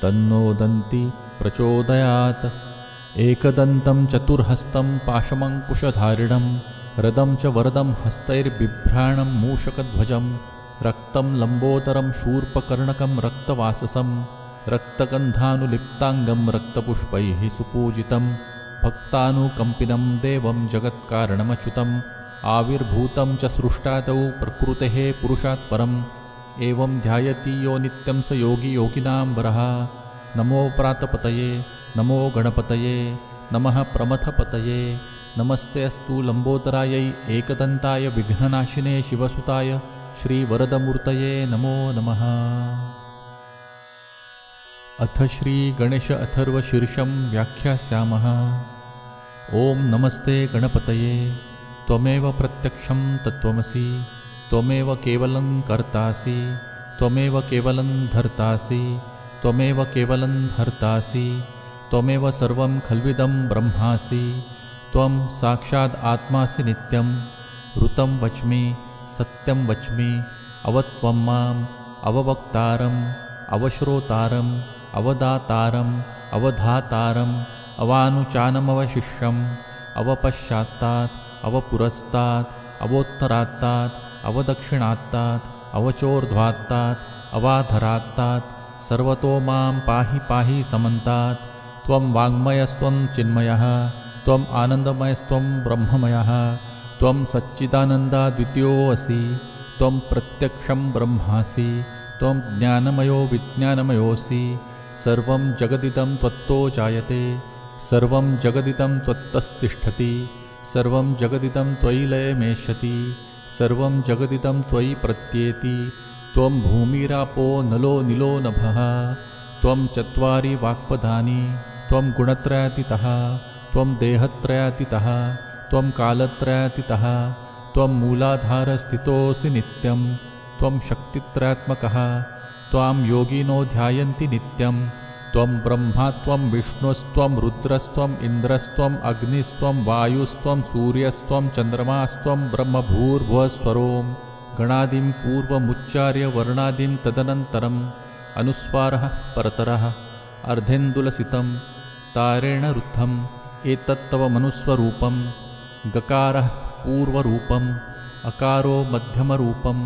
तन्नो दन्ति प्रचोदयात्। एकदन्तं चतुर्हस्तं पाशमङ्कुशधारिणं रदं च वरदं हस्तैर्बिभ्राणं मूषकध्वजं रक्तं लम्बोदरं शूर्पकर्णकं रक्तवाससं रक्तगन्धानुलिप्ताङ्गं रक्तपुष्पैः सुपूजितं भक्तानुकम्पिनं देवं जगत्कारणमच्युतम् आविर्भूतं च सृष्टादौ प्रकृतेः पुरुषात् परम् एवं ध्यायति यो नित्यं स योगी योगिनां वरः। नमो व्रातपतये नमो गणपतये नमः प्रमथपतये नमस्ते अस्तु लम्बोदरायै एकदन्ताय विघ्ननाशिने शिवसुताय श्रीवरदमूर्तये नमो नमः। अथ श्रीगणेश अथर्वशीर्षं व्याख्यास्यामः। ॐ नमस्ते गणपतये त्वमेव प्रत्यक्षं तत्त्वमसि त्वमेव केवलं कर्तासि त्वमेव केवलं धर्तासि त्वमेव केवलं हर्तासि त्वमेव सर्वं खल्विदं ब्रह्मासि त्वं साक्षात् आत्मासि नित्यं ऋतं वच्मि सत्यं वच्मि अवत्वं माम् अववक्तारम् अवश्रोतारम् अवदातारम् अवधातारम् अवानुचानमवशिष्यम् अवपश्चात्तात् अवपुरस्तात् अवोत्तरात्तात् अवदक्षिणात्तात् अवचोर्ध्वात्तात् अवाधरात्तात् सर्वतो मां पाहि पाहि समन्तात्। त्वं वाङ्मयस्त्वं चिन्मयः त्वम् आनन्दमयस्त्वं ब्रह्ममयः त्वं सच्चिदानन्दाद्वितीयोऽसि त्वं प्रत्यक्षं ब्रह्मासि त्वं ज्ञानमयो विज्ञानमयोऽसि सर्वं जगदिदं त्वत्तो जायते सर्वं जगदिदं त्वत्तस्तिष्ठति सर्वं जगदिदं त्वयि लयमेष्यति सर्वं जगदिदं त्वयि प्रत्येति। त्वं भूमिरापो नलो निलो नभः त्वं चत्वारि वाक्पदानि त्वं गुणत्रयातीतः त्वं देहत्रयातीतः त्वं कालत्रयातीतः त्वं मूलाधारस्थितोऽसि नित्यं त्वं शक्तित्रयात्मकः त्वां योगिनो ध्यायन्ति नित्यं त्वं ब्रह्मा त्वं विष्णुस्त्वं रुद्रस्त्वम् इन्द्रस्त्वम् अग्निस्त्वं वायुस्त्वं सूर्यस्त्वं चन्द्रमास्त्वं ब्रह्मभूर्भुवस्वरों गणादिं पूर्वमुच्चार्य वर्णादिं तदनन्तरम् अनुस्वारः परतरः अर्धेन्दुलसितं तारेण रुद्धम् एतत्तव मनुस्वरूपं गकारः पूर्वरूपम् अकारो मध्यमरूपम्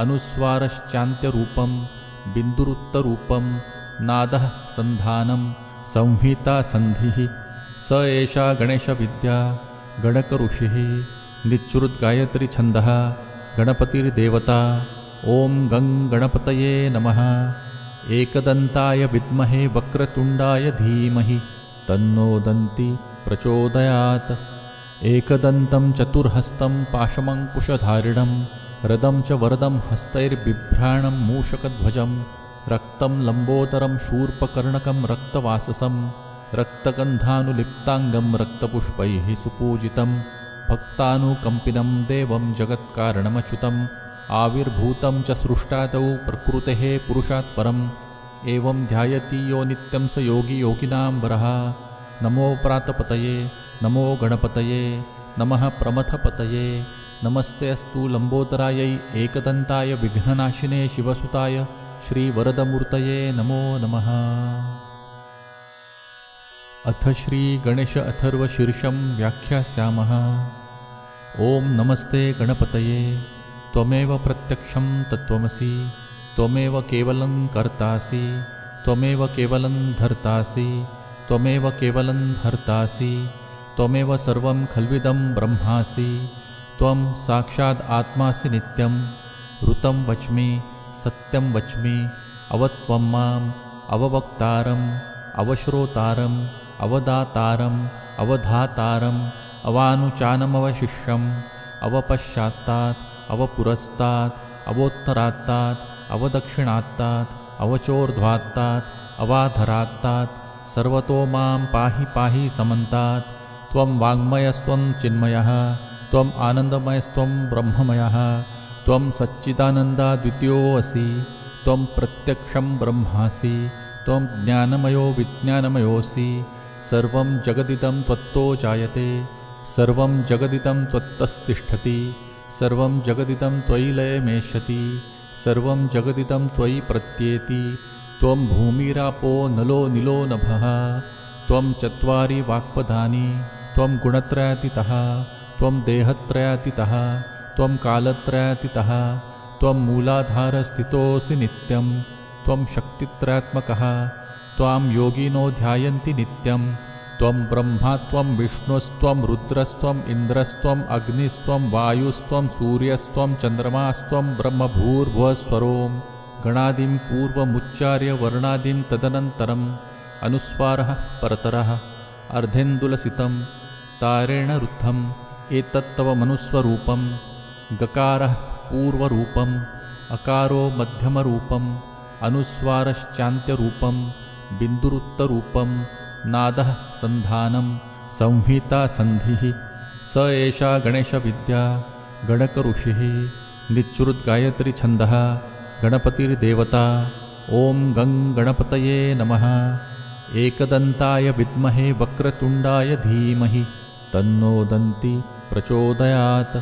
अनुस्वारश्चान्त्यरूपं बिन्दुरुत्तरूपं नादः सन्धानं संहिता सन्धिः स एषा गणेशविद्या गणकऋषिः निच्चुरुद्गायत्री छन्दः गणपतिर्देवता ॐ गं गणपतये नमः। एकदन्ताय विद्महे वक्रतुण्डाय धीमहि तन्नो दन्ति प्रचोदयात्। एकदन्तं चतुर्हस्तं पाशमङ्कुशधारिणं रदं च वरदं हस्तैर्बिभ्राणं मूषकध्वजं रक्तं लम्बोदरं शूर्पकर्णकं रक्तवाससं रक्तगन्धानुलिप्ताङ्गं रक्तपुष्पैः सुपूजितं भक्तानुकम्पिनं देवं जगत्कारणमच्युतम् आविर्भूतं च सृष्टादौ प्रकृतेः पुरुषात् परम् एवं ध्यायति यो नित्यं स योगी योगिनां वरः। नमो व्रातपतये नमो गणपतये नमः प्रमथपतये नमस्ते अस्तु लम्बोदरायै एकदन्ताय विघ्ननाशिने शिवसुताय श्रीवरदमूर्तये नमो नमः। अथ श्रीगणेश अथर्वशीर्षं व्याख्यास्यामः। ॐ नमस्ते गणपतये त्वमेव प्रत्यक्षं तत्त्वमसि त्वमेव केवलं कर्तासि त्वमेव केवलं धर्तासि त्वमेव केवलं हर्तासि त्वमेव सर्वं खल्विदं ब्रह्मासि त्वं साक्षात् आत्मासि नित्यं ऋतं वच्मि सत्यं वच्मि अवत्वं माम् अववक्तारम् अवश्रोतारम् अवदातारम् अवधातारम् अवानुचानमवशिष्यम् अवपश्चात्तात् अवपुरस्तात् अवोत्तरात्तात् अवदक्षिणात्तात् अवचोर्ध्वात्तात् अवाधरात्तात् सर्वतो मां पाहि पाहि समन्तात् त्वं वाङ्मयस्त्वं चिन्मयः त्वम् आनन्दमयस्त्वं ब्रह्ममयः त्वं सच्चिदानन्दाद्वितीयोऽसि त्वं प्रत्यक्षं ब्रह्मासि त्वं ज्ञानमयो विज्ञानमयोऽसि सर्वं जगदिदं त्वत्तो जायते सर्वं जगदिदं त्वत्तस्तिष्ठति सर्वं जगदिदं त्वयि लयमेष्यति सर्वं जगदिदं त्वयि प्रत्येति त्वं भूमिरापो नलो निलो नभः त्वं चत्वारि वाक्पदानि त्वं गुणत्रयातीतः त्वं देहत्रयातीतः त्वं कालत्रयातीतः त्वं मूलाधारस्थितोऽसि नित्यं त्वं शक्तित्रयात्मकः त्वां योगिनो ध्यायन्ति नित्यं त्वं ब्रह्मा त्वं विष्णुस्त्वं रुद्रस्त्वम् इन्द्रस्त्वम् अग्निस्त्वं वायुस्त्वं सूर्यस्त्वं चन्द्रमास्त्वं ब्रह्मभूर्भुवस्वरों गणादिं पूर्वमुच्चार्य वर्णादिं तदनन्तरम् अनुस्वारः परतरः अर्धेन्दुलसितं तारेण रुद्धम् एतत्तव मनुस्वरूपं गकारः पूर्वरूपम् अकारो मध्यमरूपम् अनुस्वारश्चान्त्यरूपं बिन्दुरुत्तरूपं नादः सन्धानं संहिता सन्धिः स एषा गणेशविद्या गणकऋषिः निच्चुरुद्गायत्रीछन्दः गणपतिर्देवता ॐ गं गणपतये नमः एकदन्ताय विद्महे वक्रतुण्डाय धीमहि तन्नो दन्ति प्रचोदयात्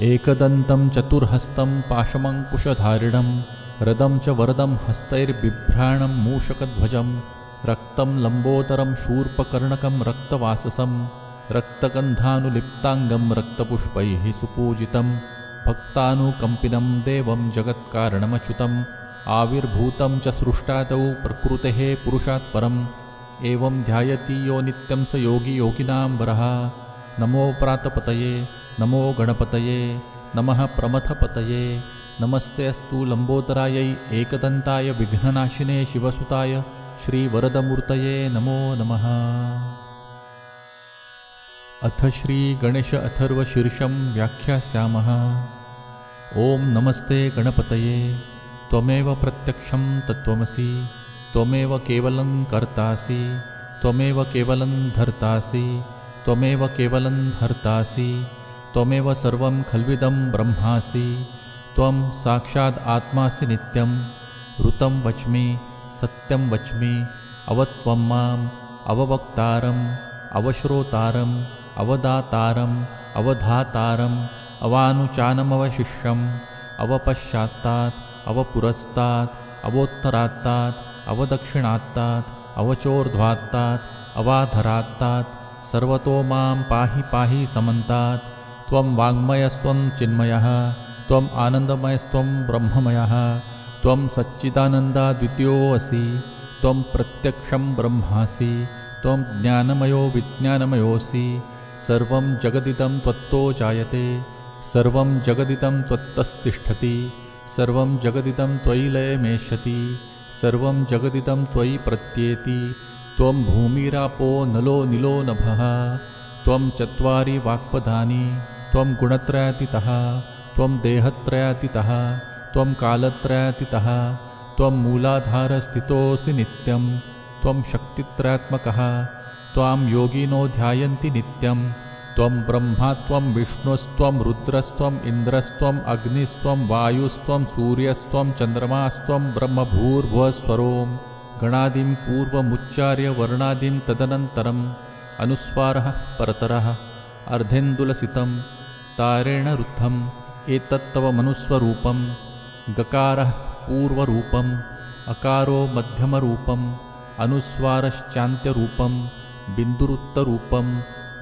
एकदन्तं चतुर्हस्तं पाशमङ्कुशधारिणं रदं च वरदं हस्तैर्बिभ्राणं मूषकध्वजं रक्तं लम्बोदरं शूर्पकर्णकं रक्तवाससं रक्तगन्धानुलिप्ताङ्गं रक्तपुष्पैः सुपूजितं भक्तानुकम्पिनं देवं जगत्कारणमच्युतम् आविर्भूतं च सृष्टादौ प्रकृतेः पुरुषात् परम् एवं ध्यायति यो नित्यं स योगी योगिनां वरः नमो व्रातपतये नमो गणपतये नमः प्रमथपतये नमस्ते अस्तु लम्बोदरायै एकदन्ताय विघ्ननाशिने शिवसुताय श्रीवरदमूर्तये नमो नमः। अथ श्रीगणेश अथर्वशीर्षं व्याख्यास्यामः। ॐ नमस्ते गणपतये त्वमेव प्रत्यक्षं तत्त्वमसि त्वमेव केवलं कर्तासि त्वमेव केवलं धर्तासि त्वमेव केवलं हर्तासि त्वमेव सर्वं खल्विदं ब्रह्मासि त्वं साक्षात् आत्मासि नित्यं ऋतं वच्मि सत्यं वच्मि अवत्वं माम् अववक्तारम् अवश्रोतारम् अवदातारम् अवधातारम् अवानुचानमवशिष्यम् अवपश्चात्तात् अवपुरस्तात् अवोत्तरात्तात् अवदक्षिणात्तात् अवचोर्ध्वात्तात् अवाधरात्तात् सर्वतो मां पाहि पाहि समन्तात् त्वं वाङ्मयस्त्वं चिन्मयः त्वम् आनन्दमयस्त्वं ब्रह्ममयः त्वं सच्चिदानन्दाद्वितीयोऽसि त्वं प्रत्यक्षं ब्रह्मासि त्वं ज्ञानमयो विज्ञानमयोऽसि सर्वं जगदिदं त्वत्तो जायते सर्वं जगदिदं त्वत्तस्तिष्ठति सर्वं जगदिदं त्वयि लयमेष्यति सर्वं जगदिदं त्वयि प्रत्येति त्वं भूमिरापो नलो निलो नभः त्वं चत्वारि वाक्पदानि त्वं गुणत्रयातीतः त्वं देहत्रयातीतः त्वं कालत्रयातीतः त्वं मूलाधारस्थितोऽसि नित्यं त्वं शक्तित्रयात्मकः त्वां योगिनो ध्यायन्ति नित्यं त्वं ब्रह्मा त्वं विष्णुस्त्वं रुद्रस्त्वम् इन्द्रस्त्वम् अग्निस्त्वं वायुस्त्वं सूर्यस्त्वं चन्द्रमास्त्वं ब्रह्मभूर्भुवस्वरों गणादिं पूर्वमुच्चार्य वर्णादिं तदनन्तरम् अनुस्वारः परतरः अर्धेन्दुलसितं तारेण रुद्धम् एतत्तव मनुस्वरूपं गकारः पूर्वरूपम् अकारो मध्यमरूपम् अनुस्वारश्चान्त्यरूपं बिन्दुरुत्तरूपं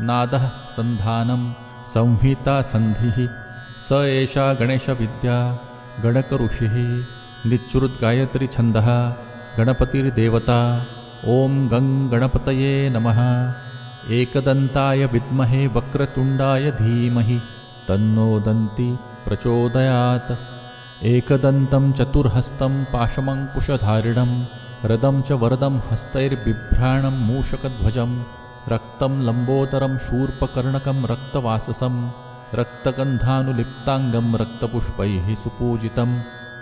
नादः सन्धानं संहिता सन्धिः स एषा गणेशविद्या गणकऋषिः निच्चुरुद्गायत्री छन्दः गणपतिर्देवता ॐ गं गणपतये नमः। एकदन्ताय विद्महे वक्रतुण्डाय धीमहि तन्नो दन्ति प्रचोदयात्। एकदन्तं चतुर्हस्तं पाशमङ्कुशधारिणं रदं च वरदं हस्तैर्बिभ्राणं मूषकध्वजं रक्तं लम्बोदरं शूर्पकर्णकं रक्तवाससं रक्तगन्धानुलिप्ताङ्गं रक्तपुष्पैः सुपूजितं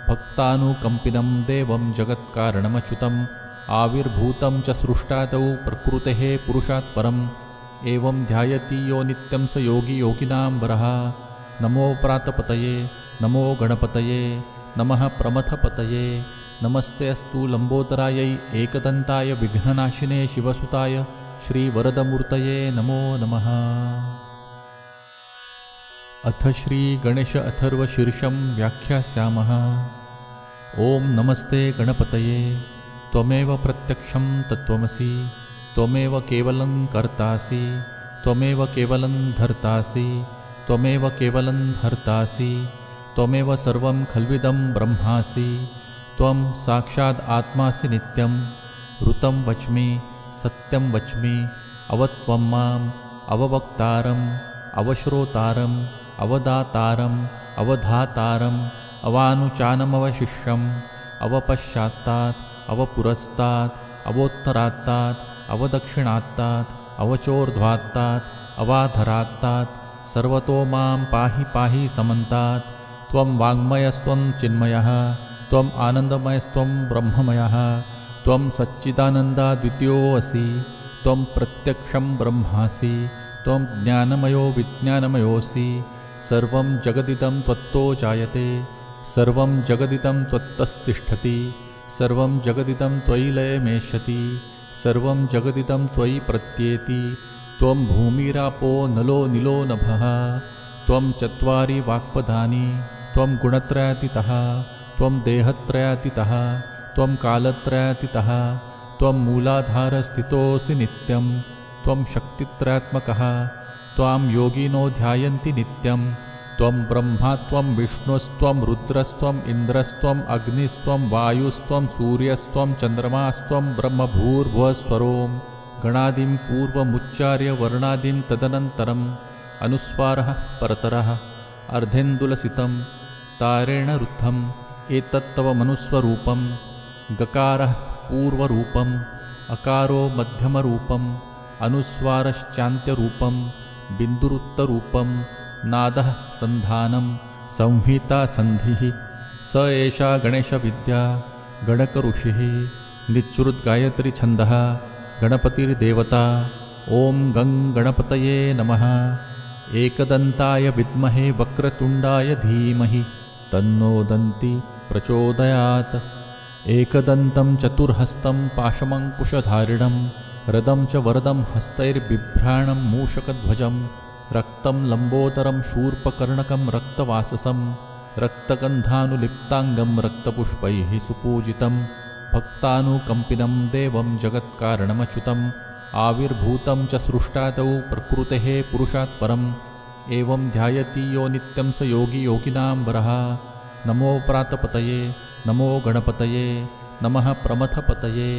भक्तानुकम्पिनं देवं जगत्कारणमच्युतम् आविर्भूतं च सृष्टादौ प्रकृतेः पुरुषात् परम् एवं ध्यायति यो नित्यं स योगी योगिनां वरः। नमो व्रातपतये नमो गणपतये नमः प्रमथपतये नमस्ते अस्तु लम्बोदरायै एकदन्ताय विघ्ननाशिने शिवसुताय श्रीवरदमूर्तये नमो नमः। अथ श्रीगणेश अथर्वशीर्षं व्याख्यास्यामः। ॐ नमस्ते गणपतये त्वमेव प्रत्यक्षं तत्त्वमसि त्वमेव केवलं कर्तासि त्वमेव केवलं धर्तासि त्वमेव केवलं हर्तासि त्वमेव सर्वं खल्विदं ब्रह्मासि त्वं साक्षात् आत्मासि नित्यं ऋतं वच्मि सत्यं वच्मि अवत्वं माम् अववक्तारम् अवश्रोतारम् अवदातारम् अवधातारम् अवानुचानमवशिष्यम् अवपश्चात्तात् अवपुरस्तात् अवोत्तरात्तात् अवदक्षिणात्तात् अवचोर्ध्वात्तात् अवाधरात्तात् सर्वतो मां पाहि पाहि समन्तात्। त्वं वाङ्मयस्त्वं चिन्मयः त्वम् आनन्दमयस्त्वं ब्रह्ममयः त्वं सच्चिदानन्दाद्वितीयोऽसि त्वं प्रत्यक्षं ब्रह्मासि त्वं ज्ञानमयो विज्ञानमयोऽसि सर्वं जगदिदं त्वत्तो जायते सर्वं जगदिदं त्वत्तस्तिष्ठति सर्वं जगदिदं त्वयि लयमेष्यति सर्वं जगदिदं त्वयि प्रत्येति। त्वं भूमिरापो नलो निलो नभः त्वं चत्वारि वाक्पदानि त्वं गुणत्रयातीतः त्वं देहत्रयातीतः त्वं कालत्रयातीतः त्वं मूलाधारस्थितोऽसि नित्यं त्वं शक्तित्रयात्मकः त्वां योगिनो ध्यायन्ति नित्यं त्वं ब्रह्मा त्वं विष्णुस्त्वं रुद्रस्त्वम् इन्द्रस्त्वम् अग्निस्त्वं वायुस्त्वं सूर्यस्त्वं चन्द्रमास्त्वं ब्रह्मभूर्भुवस्वरों गणादिं पूर्वमुच्चार्य वर्णादिं तदनन्तरम् अनुस्वारः परतरः अर्धेन्दुलसितं तारेण रुद्धम् एतत्तव मनुस्वरूपं गकारः पूर्वरूपम् अकारो मध्यमरूपम् अनुस्वारश्चान्त्यरूपं बिन्दुरुत्तरूपं नादः सन्धानं संहिता सन्धिः। स एषा गणेशविद्या गणकऋषिः निच्चुरुद्गायत्री छन्दः गणपतिर्देवता ॐ गं गणपतये नमः। एकदन्ताय विद्महे वक्रतुण्डाय धीमहि तन्नो दन्ति प्रचोदयात्। एकदन्तं चतुर्हस्तं पाशमङ्कुशधारिणं रदं च वरदं हस्तैर्बिभ्राणं मूषकध्वजं रक्तं लम्बोदरं शूर्पकर्णकं रक्तवाससं रक्तगन्धानुलिप्ताङ्गं रक्तपुष्पैः सुपूजितं भक्तानुकम्पिनं देवं जगत्कारणमच्युतम् आविर्भूतं च सृष्टादौ प्रकृतेः पुरुषात् परम् एवं ध्यायति यो नित्यं स योगी योगिनां वरः। नमो व्रातपतये नमो गणपतये नमः प्रमथपतये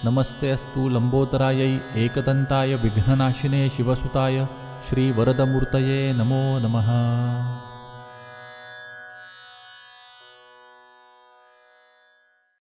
नमस्ते अस्तु लम्बोदरायै एकदन्ताय विघ्ननाशिने शिवसुताय श्रीवरदमूर्तये नमो नमः।